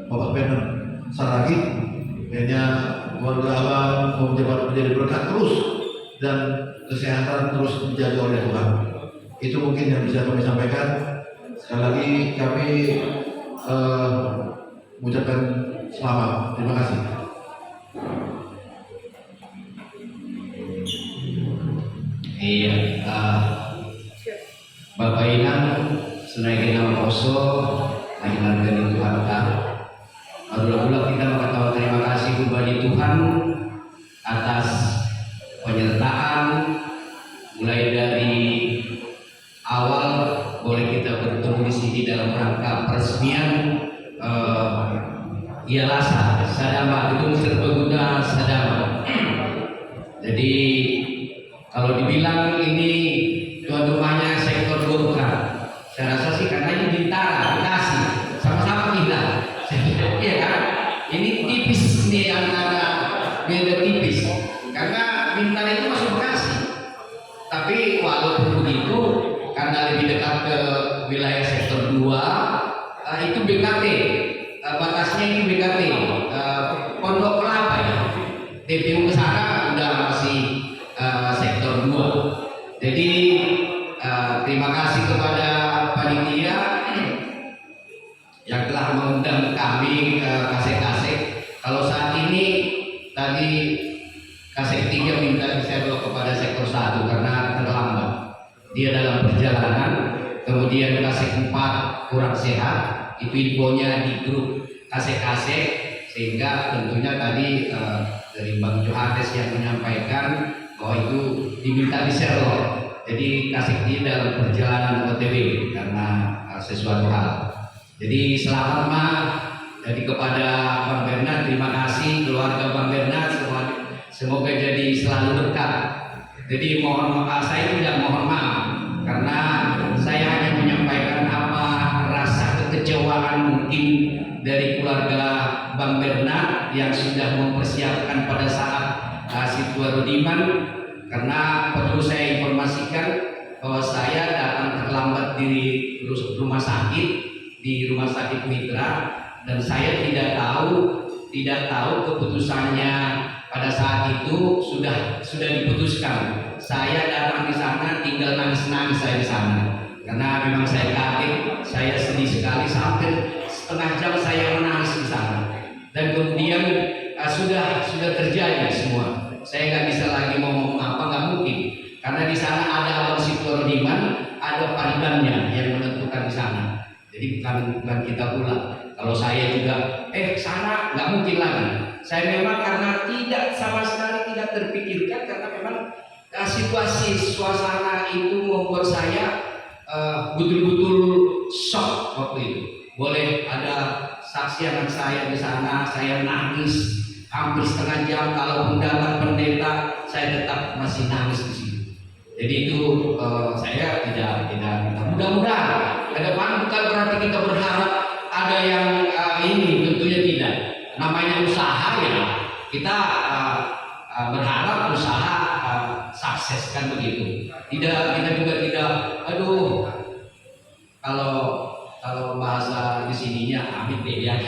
Bapak Benar Saragi. Kayaknya keluarga Abang menjadi berkat terus dan kesehatan terus dijaga oleh Tuhan. Itu mungkin yang bisa kami sampaikan. Sekali lagi kami mengucapkan selamat. Terima kasih. Iya, Bapak Inang, senaiki nama Poso, mengenalkan Tuhan kita. Mula-mula kita mengatakan terima kasih kepada Tuhan atas penyertaan, mulai dari awal boleh kita bertemu di sini dalam rangka peresmian Yalasa Sadama, gedung serbaguna Sadama. Jadi kalau dibilang ini tuan rumahnya sektor 2 bukan, saya rasa sih karena ini Bintara, Bekasi, sama-sama kita, iya kan? antara beda tipis karena Bintan itu masuk Bekasi. Tapi walaupun begitu, karena lebih dekat ke wilayah sektor 2, itu BKT, batasnya itu BKT, Pondok Kelapa ya. TPU ke sana udah masih sektor 2. Jadi terima kasih kepada panitia yang telah mengundang kami ke Kasek-Kasek. Kalau saat ini tadi Kasek 3 minta diserlo kepada sektor 1 karena terlambat. Dia dalam perjalanan. Kemudian Kasek 4 kurang sehat. Itu infonya di grup Kasek-Kasek, sehingga tentunya tadi dari Bang Johannes yang menyampaikan bahwa itu diminta diserlo. Jadi Kasek ini dalam perjalanan OTW karena sesuatu hal. Jadi selamat Mak. Jadi kepada Bang Bernard terima kasih, keluarga Bang Bernard semoga jadi selalu dekat. Jadi mohon maaf, saya tidak mohon maaf karena saya hanya menyampaikan apa rasa kekecewaan mungkin dari keluarga Bang Bernard yang sudah mempersiapkan pada saat Situa Rudiman. Karena perlu saya informasikan bahwa saya datang terlambat di rumah sakit Mitra, dan saya tidak tahu keputusannya pada saat itu sudah diputuskan. Saya datang di sana tinggal nangis-nangis saya di sana karena memang saya kaget, saya sedih sekali sampai setengah jam saya menangis di sana. Dan kemudian sudah terjadi semua. Saya nggak bisa lagi ngomong apa, nggak mungkin karena di sana ada Abang Situa Rudiman, ada paribannya yang menentukan di sana. Jadi bukan kita pula. Kalau saya juga sana nggak mungkin lagi. Saya memang karena tidak sama sekali tidak terpikirkan karena memang situasi suasana itu membuat saya betul-betul shock waktu itu. Boleh ada saksi anak saya di sana, saya nangis hampir setengah jam. Kalaupun datang pendeta, saya tetap masih nangis di sini. Jadi itu saya tidak mudah-mudahan ke depan bukan berarti kita berharap ada yang ini, tentunya tidak. Namanya usaha ya, kita berharap usaha sukses kan begitu. Kita juga tidak, kalau bahasa di sininya amit deh ya.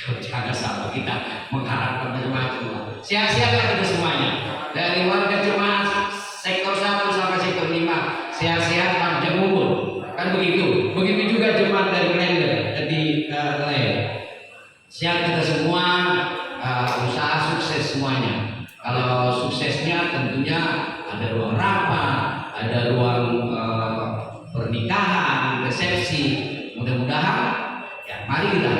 Jangan sama kita mengharapkan macam-macam. Sehat-sehatlah kita semuanya. Dari warga jemaat sektor 1 sampai sektor 5, sehat-sehat panjang umur. Kan begitu. Begitu juga jemaat dari Klender di lain. Sehat kita semua, usaha sukses semuanya. Kalau suksesnya tentunya ada ruang rapat, ada ruang pernikahan, resepsi. Mudah-mudahan ya mari kita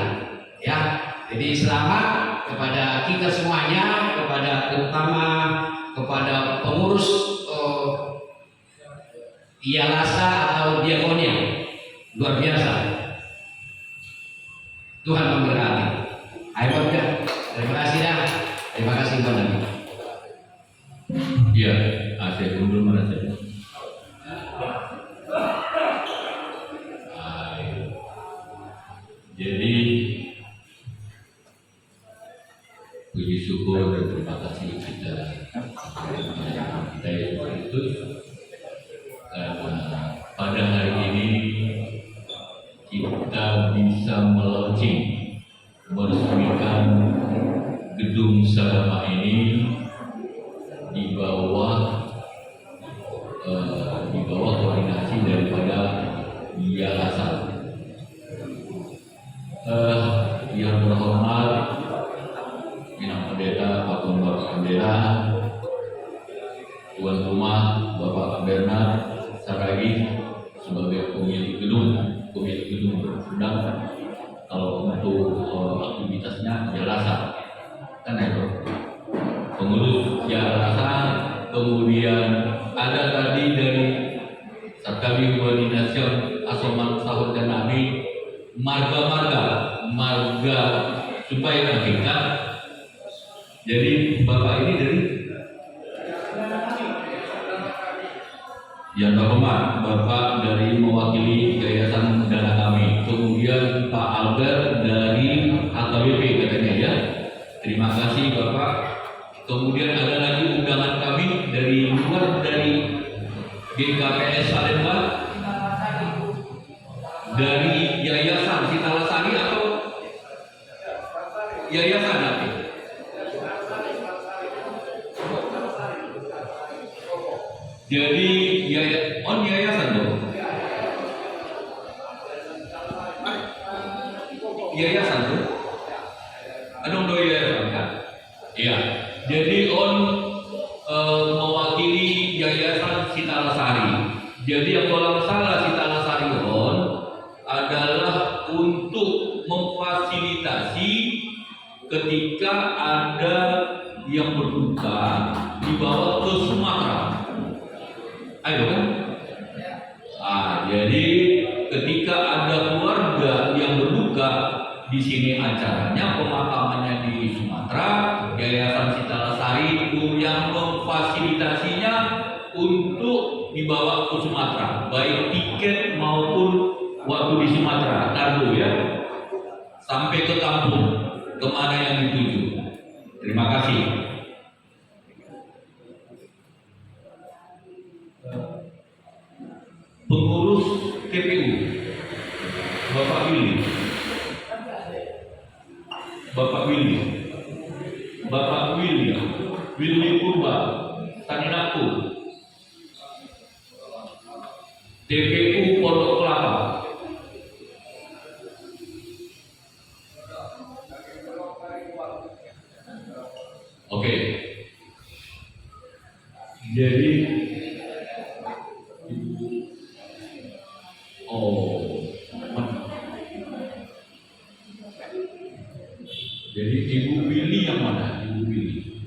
ya. Jadi selamat kepada kita semuanya, terutama kepada pengurus Ialasa atau Diakonia, luar biasa. Tuhan memberkati. Ayo Bang, terima kasih dah. Terima kasih Bang. Iya, saya belum merasa. Jadi puji syukur dan terima kasih kita Yesus Kristus karena pada hari ini kita bisa melaunching, meresmikan gedung Sagama ini di bawah koordinasi daripada Ialasa. Yang terhormat Minang Pendeta, Pak Bapak Pendeta, tuan rumah Bapak Bernard Saragi sebagai pemilik gedung berundang. Kalau untuk aktivitasnya Ialasa kan itu pengurus Ialasa, kemudian ada tadi dari Sarkawi Koordinasi Asoman Sahur dan Nabi, marga supaya kita. Jadi Bapak ini dari yang terhormat Bapak dari mewakili Yayasan Dana Kami, kemudian Pak Albert dari HKBP katanya ya. Terima Terima kasih Bapak. Kemudian ada lagi undangan kami dari luar dari GKPS Salemba, dari Yayasan Sitalasari atau Yayasan apa? Jadi yayasan dong. Yayasan tuh. Adong do yayasan kan? Iya. Jadi mewakili Yayasan Sitalasari. Jadi yang kalau salah Sitalasari adalah untuk memfasilitasi ketika ada yang berduka dibawa ke Sumatera. Ayo kan? Jadi ketika ada keluarga yang berduka, di sini acaranya pemakamannya di Sumatera, Yayasan Sitalasari itu yang memfasilitasinya untuk dibawa ke Sumatera, baik tiket maupun waktu di Sumatera. Ntar dulu ya, sampai ke kampung kemana yang dituju. Terima kasih. Pengurus TPU Bapak Willy, Willy Purba, Taninaku, TPU Pondok Kelapa. Oke. Jadi jadi Ibu Willy yang mana? Ibu Willy.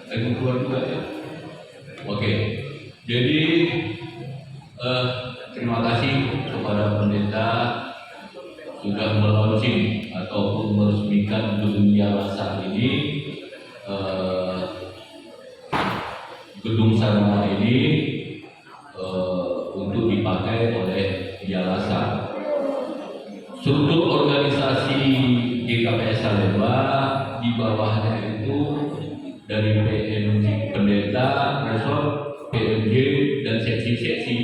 Ibu keluar juga ya. Oke. Jadi terima kasih kepada pendeta sudah melaunching ataupun meresmikan gedung Yayasan ini, gedung sarana ini untuk dipakai oleh Yayasan. Struktur organisasi GKPS Salemba di bawahnya itu dari PMJ pendeta, resort, PMJ dan seksi-seksi.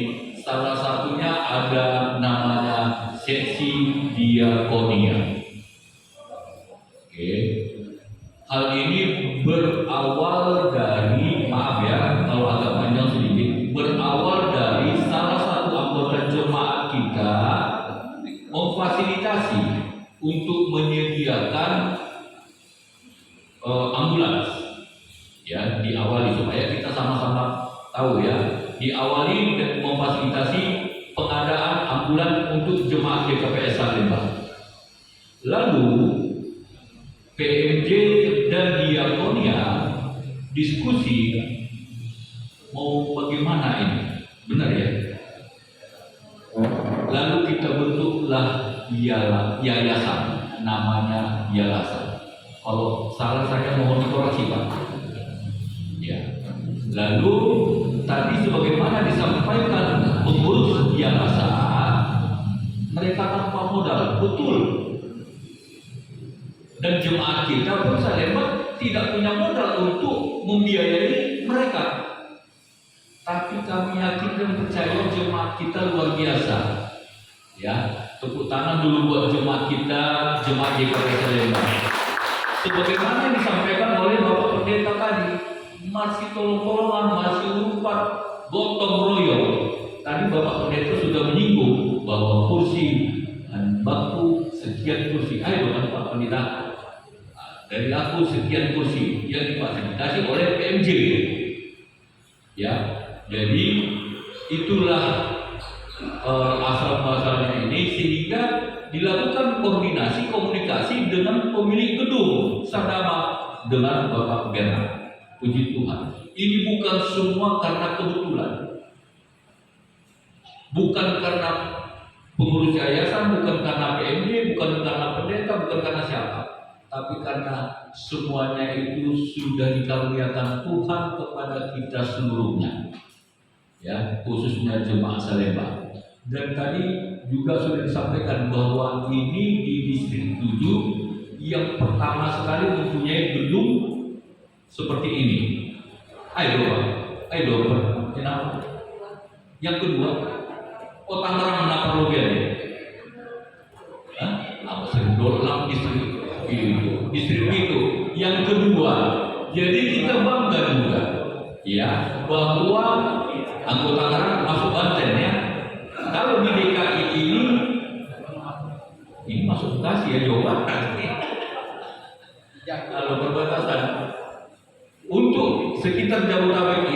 Salah satunya ada namanya seksi diakonia. Oke. Hal ini berawal dari, maaf ya kalau agak panjang sedikit, berawal dari salah satu anggota jemaat kita memfasilitasi untuk menyediakan ambulans. Ya, diawali supaya kita sama-sama tahu ya, diawali dengan memfasilitasi pengadaan ambulans untuk jemaat GKPS Salemba. Lalu PMJ dan Diakonia diskusi mau bagaimana ini, benar ya? Lalu kita bentuklah yayasan, namanya Yayasan. Kalau salah saya mohon dikoreksi Pak. Ya. Lalu tadi sebagaimana disampaikan pengurus Yayasan, mereka tanpa modal, betul. Dan jemaat kita pun Salemba tidak punya modal untuk membiayai mereka. Tapi kami yakin dan percaya jemaat kita luar biasa. Ya, tepuk tangan dulu buat jemaat kita, jemaat GKPS Salemba. Sebagaimana yang disampaikan oleh Bapak Pendeta tadi, masih tolong-tolongan, masih umpat, gotong royong. Tadi Bapak Pendeta sudah menyinggung bahwa kursi dan bangku sekian kursi. Ayo Bapak Pendeta, dari aku sekian kursi yang difasilitasi oleh PMJ. Ya, jadi itulah asal muasalnya ini, sehingga dilakukan koordinasi komunikasi dengan pemilik gedung Sadama dengan Bapak Bernard. Puji Tuhan, ini bukan semua karena kebetulan, bukan karena pengurus yayasan, bukan karena PMJ, bukan karena pendeta, bukan karena siapa, tapi karena semuanya itu sudah dikaruniakan Tuhan kepada kita seluruhnya, ya, khususnya jemaat Salemba. Dan tadi juga sudah disampaikan bahwa ini di distrik 7 yang pertama sekali mempunyai gedung seperti ini. Ayo Pak, kenapa? Yang kedua, Tangerang kenapa logian ya? Apa sendolang istri itu. Yang kedua, jadi kita bangga juga, ya, bahwa anggota Tangerang masuk Banten ya. Kalau di DKI ini masuk Bekasi ya, Jawa Barat. Kalau perbatasan untuk sekitar Jabodetabek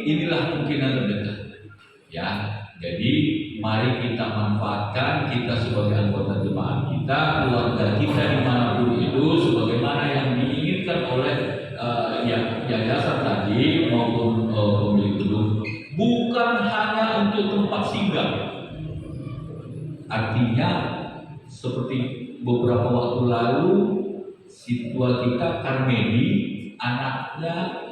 inilah kemungkinan terdekat. Ya, jadi mari kita manfaatkan, kita sebagai anggota jemaat kita, keluarga kita dimanapun itu, sebagaimana yang diinginkan oleh yayasan tadi maupun pemilik gedung, bukan hanya untuk tempat singgah. Artinya seperti beberapa waktu lalu siswa kita Karmedi, anaknya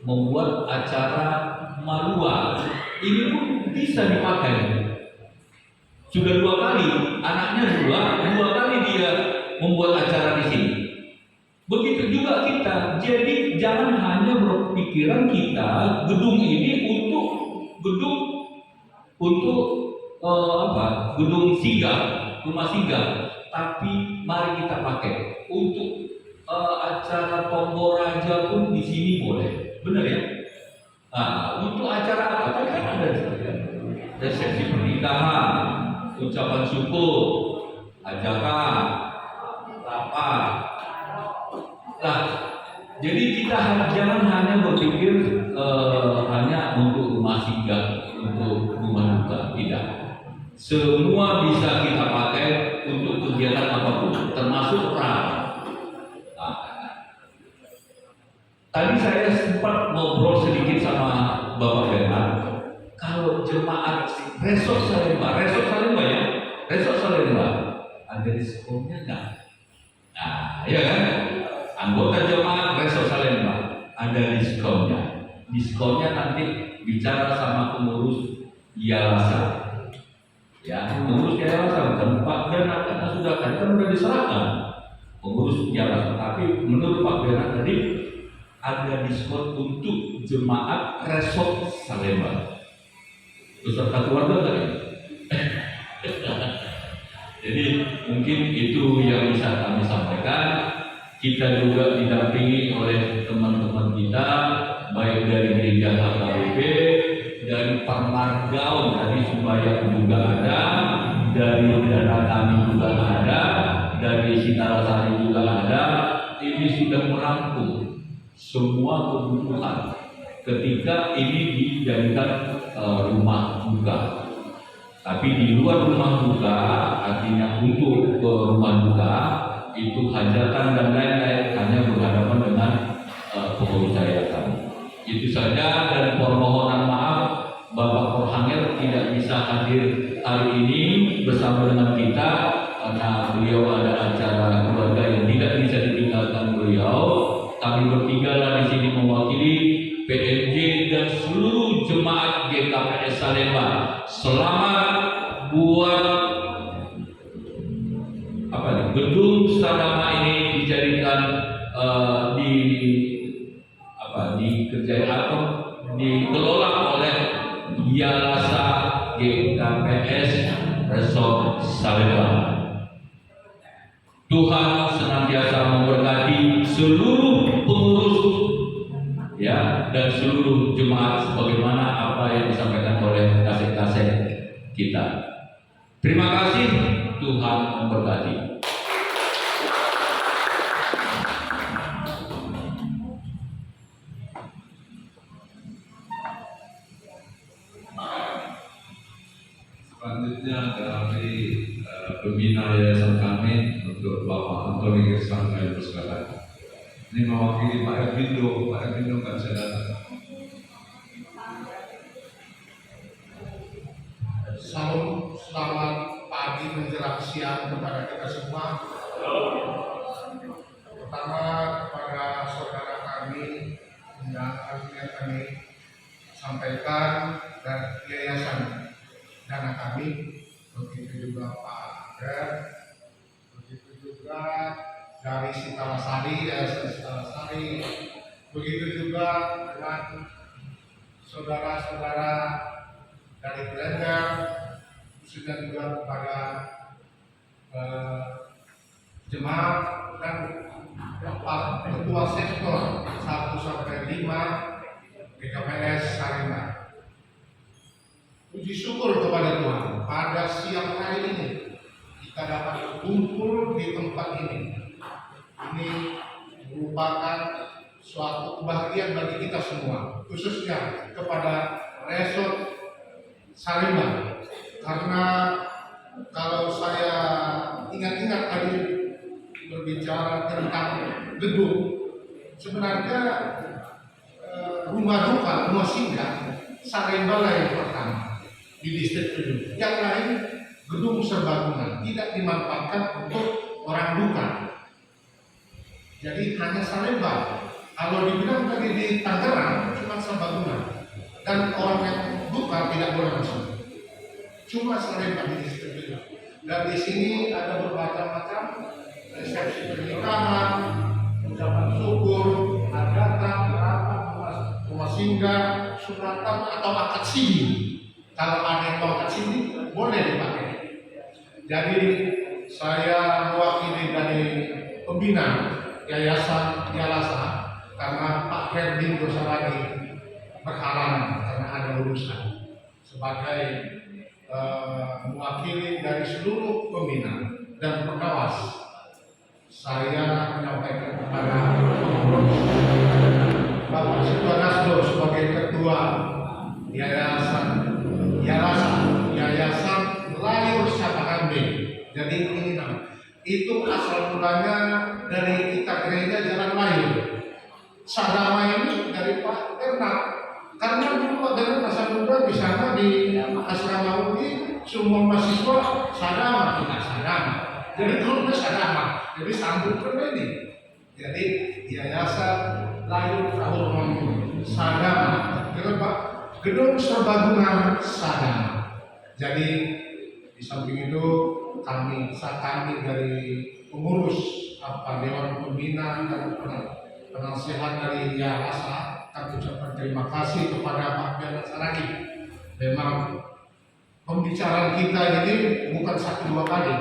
membuat acara Malua. Ini pun bisa dipakai. Sudah 2 kali, anaknya dua kali dia membuat acara di sini. Begitu juga kita. Jadi jangan hanya berpikiran kita gedung ini untuk gedung singgah, rumah singgah. Tapi mari kita pakai untuk acara tombol raja pun di sini boleh, benar ya? Untuk acara apa? Tadi kan ada resepsi pernikahan, ucapan syukur, ajakan, rapat. Nah, jadi kita jangan hanya berpikir hanya untuk rumah singgah, untuk rumah duka, tidak. Semua bisa kita pakai untuk kegiatan apapun, termasuk perang. Tadi saya sempat ngobrol sedikit sama Bapak Bernard. Kalau jemaat Resort Salemba ada diskonnya nggak? Nah, iya kan? Anggota jemaat Resort Salemba ada diskonnya. Diskonnya nanti bicara sama pengurus yayasan. Ya, pengurus yayasan dan Pak Bernard karena sudah diserahkan pengurus yayasan. Tapi menurut Pak Bernard tadi ada diskon untuk jemaat Resort Salemba. Beserta keluarga tadi. Jadi mungkin itu yang bisa kami sampaikan. Kita juga didampingi oleh teman-teman kita, baik dari gereja HKBP, dari Permargaon tadi Sumbaya juga ada, dari dana kami juga ada, dari Sitarasari juga ada. Ini sudah merangkum semua kebutuhan ketika ini dijadikan rumah duka. Tapi di luar rumah duka, artinya untuk rumah duka itu hajatan dan lain-lain hanya berhadapan dengan pengurus yayasan. Itu saja, dan permohonan maaf Bapak Korhanger tidak bisa hadir hari ini bersama dengan kita karena beliau ada acara keluarga yang tidak bisa ditinggalkan beliau. Kami bertiga lah di sini mewakili PNJ dan seluruh jemaat GKPS Salemba. Selamat buat gedung Sadama ini dijadikan dikerjain atau dikelola oleh Yayasan GKPS Resort Salemba. Tuhan senantiasa memberkati seluruh pengurus ya dan seluruh jemaat sebagaimana apa yang disampaikan oleh kasih-kasih kita. Terima kasih, Tuhan memberkati. Selanjutnya dari pembina yayasan kami untuk Bapak Antoni Kirsan dan Persaudaraan. Ini mewakili Pak Ervindo nggak bisa datang. Salam, selamat pagi menjelang siang kepada kita semua. Pertama kepada saudara kami yang akhirnya kami sampaikan dan yayasan dana kami, begitu juga Pak Andrea, begitu juga dari Sitalasari, Sitalasari, begitu juga dengan saudara-saudara dari Blender, khususnya juga kepada jemaat dan ketua sektor 1 sampai 5 GKPS Salemba. Puji syukur kepada Tuhan, pada siang hari ini kita dapat berkumpul di tempat ini. Ini merupakan suatu kebahagiaan bagi kita semua, khususnya kepada Resort Salemba. Karena kalau saya ingat-ingat tadi berbicara tentang gedung, sebenarnya rumah duka, rumah singgah Salemba lah yang pertama di distrik itu. Yang lain gedung serbaguna tidak dimanfaatkan untuk orang duka. Jadi hanya Salemba. Kalau dibilang tadi di Tangerang cuma serbaguna dan orang yang duka tidak boleh masuk. Cuma Salemba di distrik itu. Dan di sini ada bermacam-macam resepsi pernikahan, ucapan syukur, hajatan, rapat, rumah singgah, suratan atau akad sini. Kalau ada yang mau akad sini boleh dipakai. Jadi saya mewakili dari pembina Yayasan Yalasa karena Pak Herdin Dosalagi berhalangan karena ada urusan sebagai mewakili dari seluruh pembina dan pengawas. Saya menyampaikan kepada Bapak Sudha Nasdo sebagai ketua Yayasan Yalasa, Yayasan Layur Sapakambe. Jadi ini nama. Itu asal mulanya dari kita gereja Jalan Layur. Sadama ini dari Pak Bernard. Karena dulu Pak Bernard masa muda di sana di asrama UI semua mahasiswa sadama, tidak sadama. Jadi grupnya sadama. Jadi sambung ini. Jadi Yayasan Layur Rahul Sadama. Kenapa? Gedung serbaguna sadama. Jadi di samping itu kami dari pengurus Dewan Pembina dan penasehat dari Yalasa kami ucapkan terima kasih kepada Pak Bernard Saragi. Memang pembicaraan kita ini bukan 1-2 kali.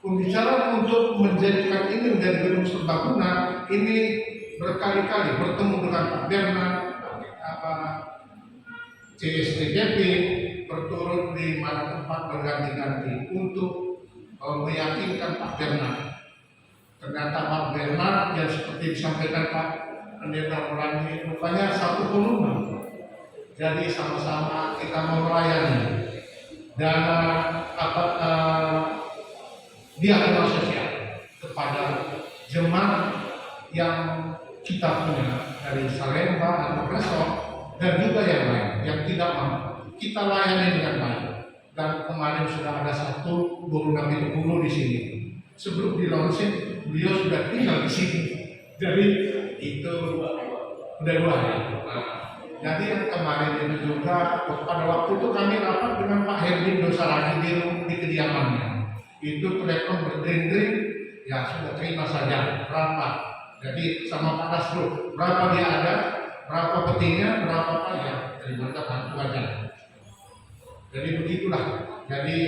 Pembicaraan untuk menjadikan ini menjadi gedung serbaguna ini berkali-kali bertemu dengan Pak Bernard, CSTGP, berturut di mana tempat berganti-ganti untuk meyakinkan Pak Bernard. Ternyata Pak Bernard yang seperti disampaikan Pak Pendeta Mulani rupanya satu kolumna. Jadi sama-sama kita mau melayani dan dialog sosial kepada jemaat yang kita punya dari Salemba atau Resort dan juga yang lain yang tidak mampu. Kita layani dengan baik. Dan kemarin sudah ada satu guru Nabi Guru di sini. Sebelum di launching, beliau sudah tinggal di sini. Jadi itu udah 2 hari. Jadi yang kemarin itu juga pada waktu itu kami rapat dengan Pak Herdin Dosalagi di kediamannya. Itu telepon berdering-dering, ya sudah terima saja berapa. Jadi sama Pak Nasro, berapa dia ada, berapa petinya, berapa apa ya terima bantu aja. Jadi begitulah. Jadi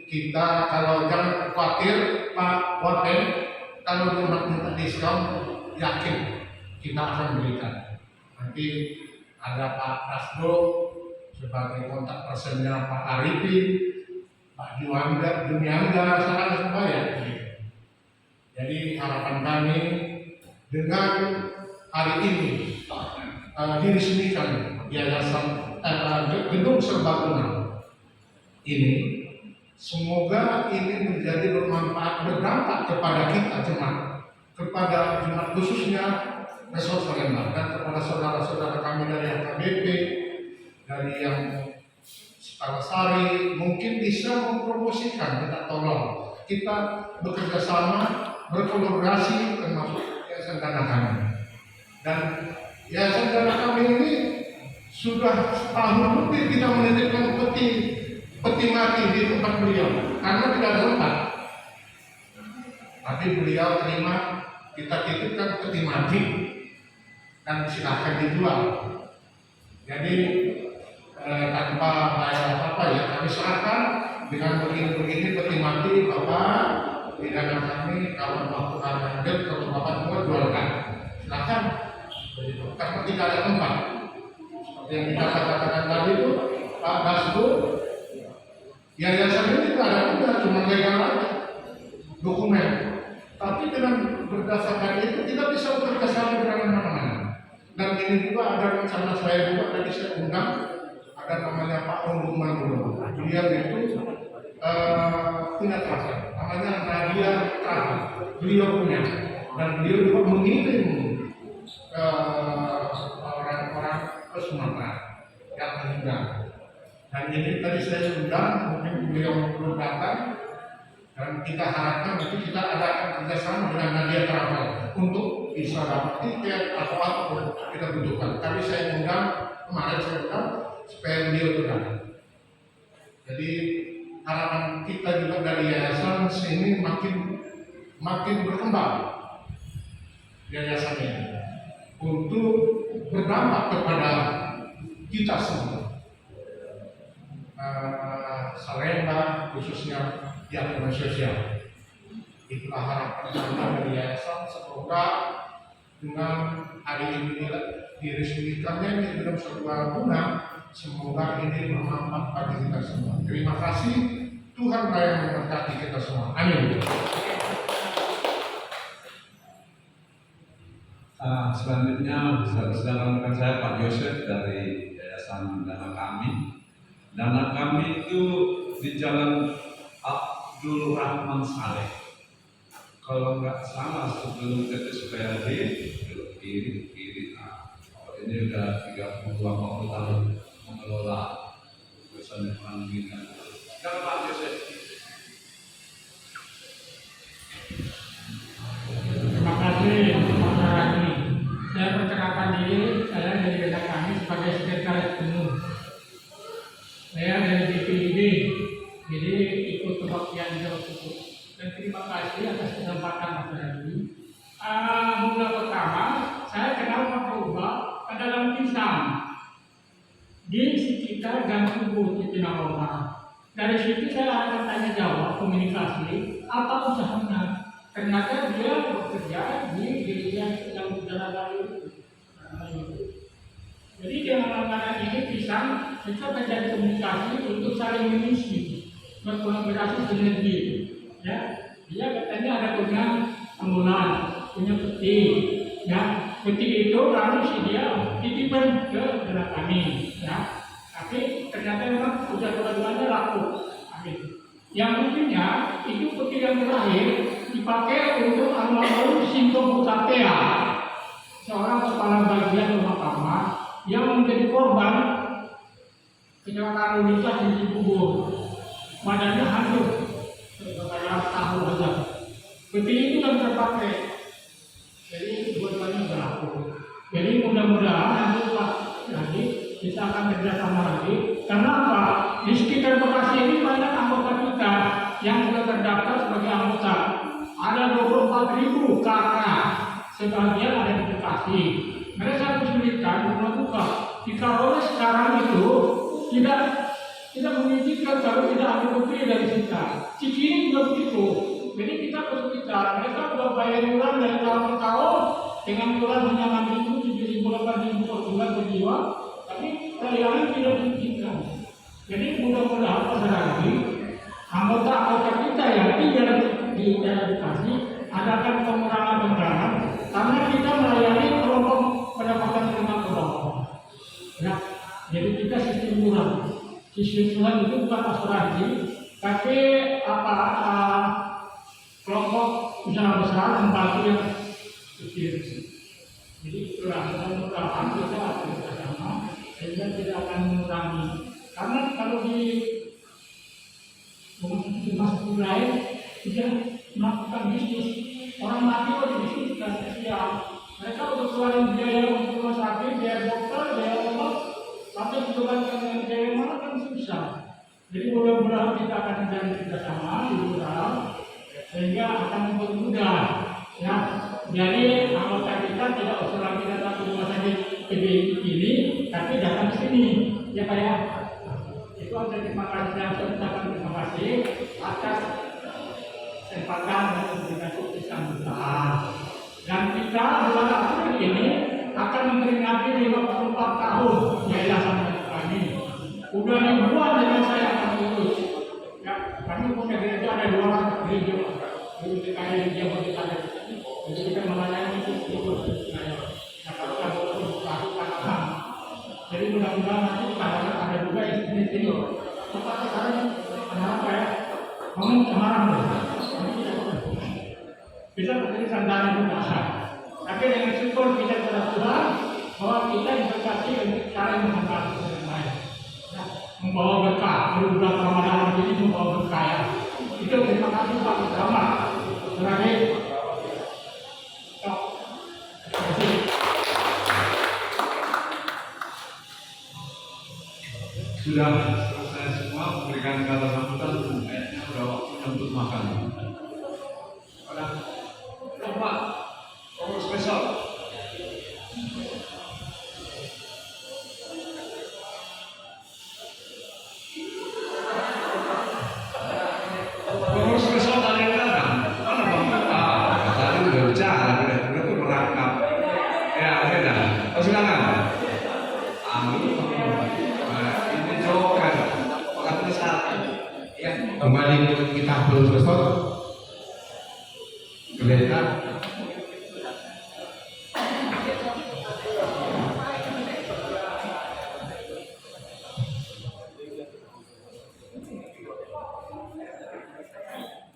kita kalau jangan khawatir Pak Wapen, kalau dia minta diskon, yakin kita akan berikan. Nanti ada Pak Nasdo sebagai kontak personnya Pak Arifin, Pak Junianda, salah semua ya. Jadi harapan kami dengan hari ini diresmikan Yayasan Gedung Serbaguna ini, semoga ini menjadi bermanfaat, berdampak kepada kita jemaat, kepada jemaat khususnya Resort Salemba dan kepada saudara-saudara kami dari AKBP, dari yang Sitalasari, mungkin bisa mempromosikan, kita tolong, kita bekerja sama, berkolaborasi termasuk Yayasan Dana kami. Dan Yayasan Dana kami ini sudah setahun lebih kita menitipkan peti mati di tempat beliau karena tidak ada tempat. Tapi beliau terima kita titipkan ke Timati dan silahkan dijual. Jadi tanpa bayar apa ya, kami serahkan dengan begini-begini peti mati Bapak, di dalam kami kalau waktu ambil kalau Bapak mau jualkan, silahkan. Karena tidak ada tempat. Seperti yang kita katakan tadi itu, Pak Basbu, yayasan ini tidak ada juga, cuma legal aja, dokumen. Tapi dengan berdasarkan itu kita bisa bekerja sama dengan mana-mana. Dan ini juga ada rencana saya juga tadi saya undang, ada namanya Pak Ombudsman dulu. Dia itu punya travel, namanya Nadia Travel. Beliau punya, dan beliau juga mengirim ke orang-orang ke Sumatera yang meninggal. Dan ini tadi saya undang, mungkin beliau belum datang. Dan kita harapkan nanti kita adakan kerjasama dengan Nadia Travel untuk bisa dapat tiket atau apapun kita butuhkan. Tapi saya undang, kemarin saya undang supaya beliau datang. Jadi harapan kita juga dari yayasan sini makin berkembang yayasan ini untuk berdampak kepada kita semua. Salemba khususnya yang sosial. Itulah harapan kita dari yayasan. Semoga dengan hari ini diresmikannya ini dalam sebuah bulan, semoga ini bermanfaat bagi kita semua. Terima kasih. Tuhan yang memberkati kita semua. Amin. Selanjutnya sedang rekan saya Pak Yosef dari Yayasan Dana Kami. Dana Kami itu di Jalan Abdul Rahman Saleh. Kalau nggak salah sebelum ke SPLD kiri. Ini udah 30-40 tahun mengelola perusahaan orang Bina. Sekarang Pak Yosef. Terima kasih Pak Saragi. Saya perkenalkan diri, saya dari Dana Kami sebagai sekretaris umum. Saya dari DPIB, jadi ikut kebaktian Jawa Timur. Dan terima kasih atas kesempatan Mas Saragi. Mula pertama, saya kenal Pak Purba adalah pisang di sekitar Gang Tubuh di Pinangorban. Dari situ saya akan tanya jawab komunikasi apa usahanya. Ternyata dia bekerja di gereja yang berjalan lalu. Jadi dengan langganan ini pisang kita menjadi komunikasi untuk saling mengisi, berkolaborasi sinergi. Ya, dia katanya ada punya ambulan, punya peti. Ya, peti itu lalu si dia titipkan ke Dana Kami. Ya, tapi ternyata memang sudah dua-duanya laku. Amin. Yang lucunya itu peti yang terakhir dipakai untuk almarhum Sinto Putapea, seorang kepala bagian rumah tangga yang menjadi korban kecelakaan lalu lintas di Cibubur. Badannya hancur, sebenarnya tahu saja. Peti itu yang terpakai, jadi dua-duanya berlaku. Jadi mudah-mudahan nanti Pak lagi kita akan kerjasama lagi. Karena apa? Di sekitar Bekasi ini banyak anggota kita yang sudah terdaftar sebagai anggota. Ada 24.000 kakak, sebagian ada di Bekasi. Mereka kesulitan melakukan. Jika sekarang itu tidak mengizinkan kalau tidak ada bukti dari kita. Cikini juga begitu. Jadi kita kesulitan. Mereka sudah bayar iuran dari tahun ke tahun dengan iuran hanya 6.000, 7.000, 8.000 per bulan per jiwa. Tapi kalian tidak diizinkan. Jadi mudah-mudahan pada lagi anggota kita yang tinggal di daerah Bekasi adakan pengurangan bencana karena kita melayani kelompok pendapatan menengah ke bawah. Ya, jadi kita sistem murah. Sistem murah itu bukan asuransi, tapi kelompok usaha besar membantu yang kecil. Jadi itulah mudah-mudahan kita akan bersama sehingga tidak akan mengurangi. Karena kalau di masuk lain tidak melakukan bisnis, orang mati oleh bisnis dan sosial. Mereka untuk keluarin biaya untuk rumah sakit, biaya dokter, biaya obat, tapi keluarkan biaya mana kan susah. Jadi mudah-mudahan kita akan menjadi kerjasama di dalam sehingga akan mempermudah ya. Jadi anggota kita tidak usah lagi datang ke rumah sakit PBI ini, tapi datang ke sini ya Pak ya. Itu aja, terima kasih, saya ucapkan terima kasih atas kesempatan dan memberikan sambutan. Dan kita bulan April ini akan memperingati 54 tahun yayasan kami. Udah ribuan dengan saya akan lulus. Ya, kami punya gereja ada 200 gereja. Gereja kaya di Jabodetabek. Jadi kita melayani itu Jakarta melakukan apa. Jadi mudah-mudahan nanti ada juga istri-istri. Tempat sekarang ada apa ya? Ngomong kemarin bisa menjadi sandaran juga. Tapi dengan syukur kita kepada Tuhan bahwa kita diberkati untuk cara menghadapi yang lain. Membawa berkah, bulan Ramadan ini membawa berkah ya. Itu terima kasih Pak Muhammad. Terakhir, sudah selesai semua memberikan kata sambutan, kayaknya sudah waktunya untuk makan. Pak, pengurus besok. Pengurus besok dari mana? Mana Bang? Tadi udah bicara, udah tuh merangkap. Ya, oke dah. Oh, silakan. Ini joker. Waktu satu. Ya. Kembali kita belum besok. Pendeta.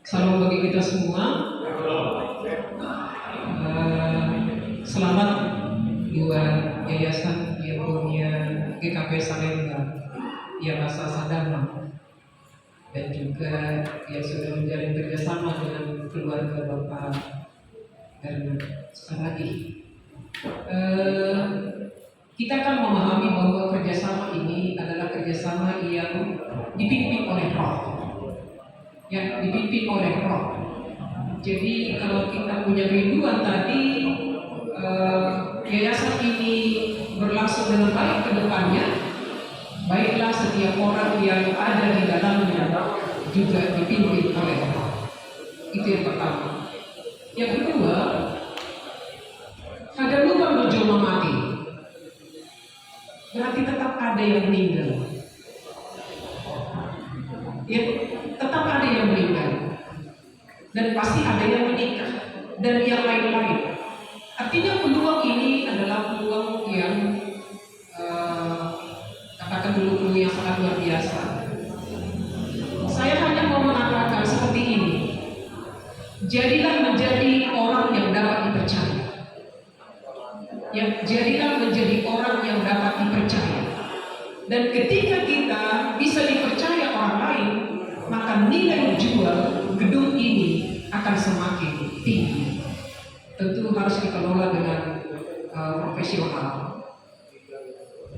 Salam bagi kita semua. Selamat buat Yayasan Diakonia GKP Salemba yang asal Sadama dan juga yang sudah menjalin kerjasama dengan keluarga Bapak Bernard Saragi. Kita kan memahami bahwa kerjasama ini adalah kerjasama yang dipimpin oleh Roh. Yang dipimpin oleh Roh. Jadi kalau kita punya kerinduan tadi, yayasan ini berlangsung dengan baik ke depannya, baiklah setiap orang yang ada di dalamnya juga dipimpin oleh Roh. Itu yang pertama. Yang kedua, ada lubang berjolma mati, berarti tetap ada yang meninggal. Ya, tetap ada yang meninggal dan pasti ada yang menikah dan yang lain-lain. Artinya peluang ini adalah peluang yang katakan dulu peluang yang sangat luar biasa. Saya hanya mau mengatakan seperti ini: jadilah menjadi orang yang dapat dipercaya. Jadilah menjadi orang yang dapat dipercaya. Dan ketika kita bisa dipercaya orang lain, maka nilai jual gedung ini akan semakin tinggi. Tentu harus dikelola dengan profesional.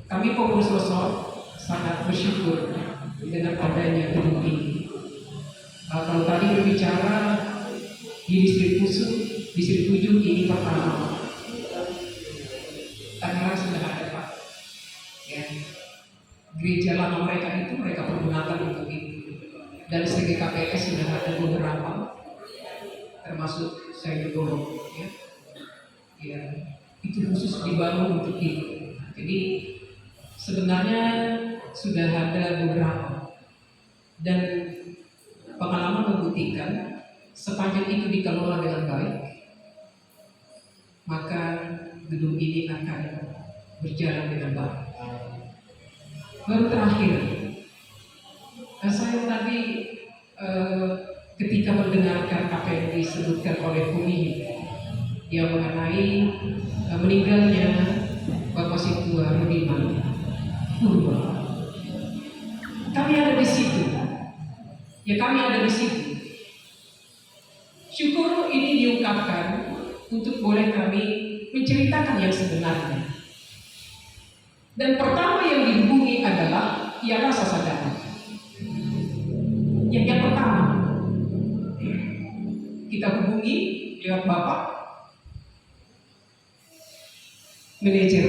Kami pengurus resort sangat bersyukur dengan adanya gedung ini. Kalau tadi berbicara di distrik Pusuk, distrik 7 ini pertama. Tangerang sudah ada Pak. Ya. Gereja lama mereka itu mereka pergunakan untuk itu. Dari segi KPS sudah ada beberapa, termasuk saya Jogoro, ya. Ya, itu khusus dibangun untuk itu. Jadi sebenarnya sudah ada beberapa dan pengalaman membuktikan sepanjang itu dikelola dengan baik, maka gedung ini akan berjalan dengan baik. Baru terakhir, saya tadi ketika mendengarkan apa yang disebutkan oleh Kumi yang mengenai meninggalnya Bapak Situa Rudiman Purba, kami ada di situ. Ya, kami ada di situ. Syukur ini diungkapkan untuk boleh kami menceritakan yang sebenarnya. Dan pertama yang dihubungi adalah ialah Sasadana. Yang pertama. hubungi lewat bapak manajer.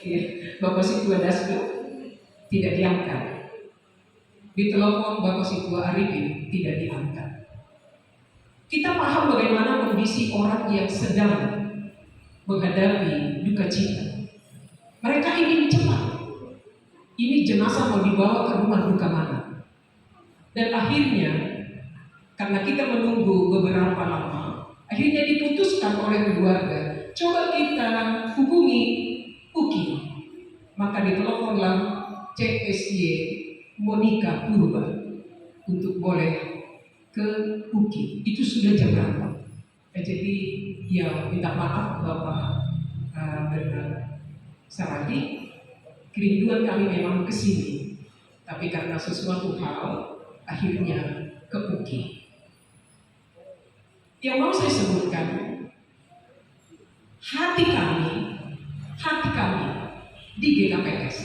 Ya, Bapak Situa Dasmu tidak diangkat. Ditelepon Bapak Situa Arifin tidak diangkat. Kita paham bagaimana kondisi orang yang sedang menghadapi duka cita. Mereka ingin cepat. Ini jenazah mau dibawa ke rumah duka mana? Dan akhirnya, karena kita menunggu beberapa lama, akhirnya diputuskan oleh keluarga, coba kita hubungi UKI. Maka diteleponlah CSY Monica Purba untuk boleh ke UKI. Itu sudah jam berapa? Jadi ya minta maaf Bapak Bernard Saragi, kerinduan kami memang ke sini, tapi karena sesuatu hal akhirnya ke UKI. Yang mau saya sebutkan, hati kami di GKPS,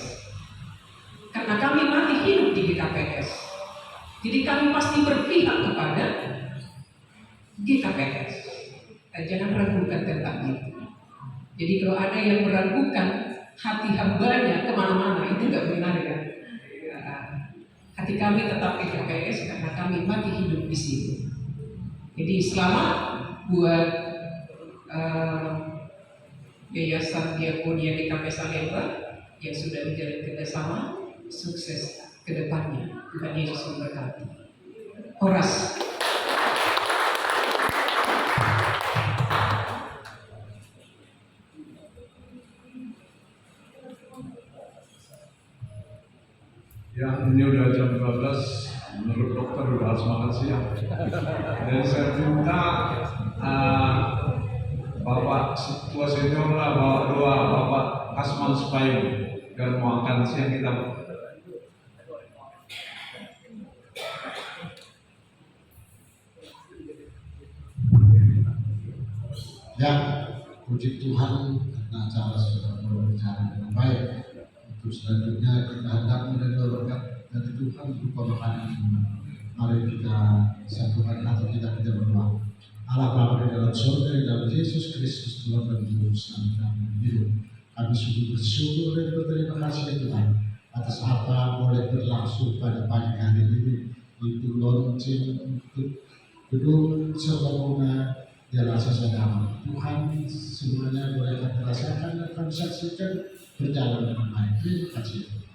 karena kami mati hidup di GKPS. Jadi kami pasti berpihak kepada GKPS. Jangan ragukan tentang itu. Jadi kalau ada yang meragukan hati hambanya kemana-mana, itu tidak benar ya. Hati kami tetap GKPS karena kami mati hidup di sini. Jadi selamat buat Yayasan Diakonia GKP Salemba yang sudah menjalin kerjasama, sukses ke depannya. Tuhan Yesus memberkati. Horas. Ya, ini udah jam 12, menurut dokter udah harus makan siang. Dan saya minta Bapak Tua Senior lah bawa doa Bapak Kasman supaya biar mau makan siang kita. Ya, puji Tuhan karena acara sudah berjalan dengan baik. Untuk selanjutnya kita hendak menerima berkat dari Tuhan berupa makanan minuman. Mari kita satukan atau kita berdoa. Allah Bapa di dalam surga, di dalam Yesus Kristus Tuhan dan Juru Selamat kami hidup. Kami sungguh bersyukur dan berterima kasih Tuhan atas apa boleh berlangsung pada pagi hari ini. Itu launching untuk gedung Serbaguna Jalan Sesadaman. Tuhan semuanya boleh kami rasakan dan kami saksikan berjalan dengan baik. Terima kasih Tuhan.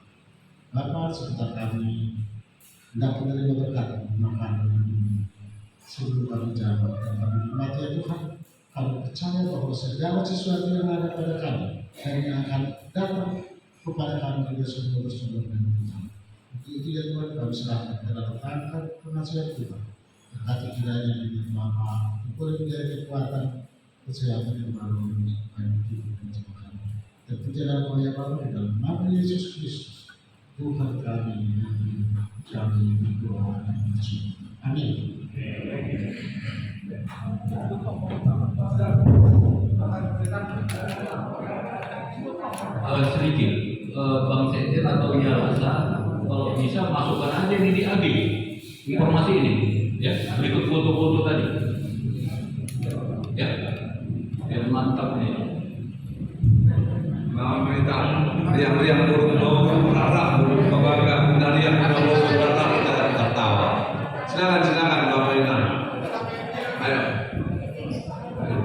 Bapak, sebentar kami hendak menerima berkat makan sebelum kami jawab dan kami nikmati ya Tuhan. Kami percaya bahwa segala sesuatu yang ada pada kami dan yang akan datang kepada kami juga semua bersumber dari Tuhan. Untuk itu ya Tuhan, kami serahkan ke dalam tangan penasihat Tuhan. Berkati kiranya ini Bapa boleh menjadi kekuatan kesehatan yang baru bagi hidup dan jiwa kami. Dan perjalanan oleh Bapa di dalam nama Yesus Kristus Tuhan kami yang hidup, kami berdoa dan bersyukur. Amin. Sedikit Bang Sentir atau Yalasa, kalau bisa masukkan aja ini di AG informasi ini, ya berikut foto-foto tadi, ya biar mantap nih. Nah, kita yang burung berharap, burung kebanggaan dari yang kalau saudara kita tertawa. Silakan Bapak Ina. Ayo. Ayo.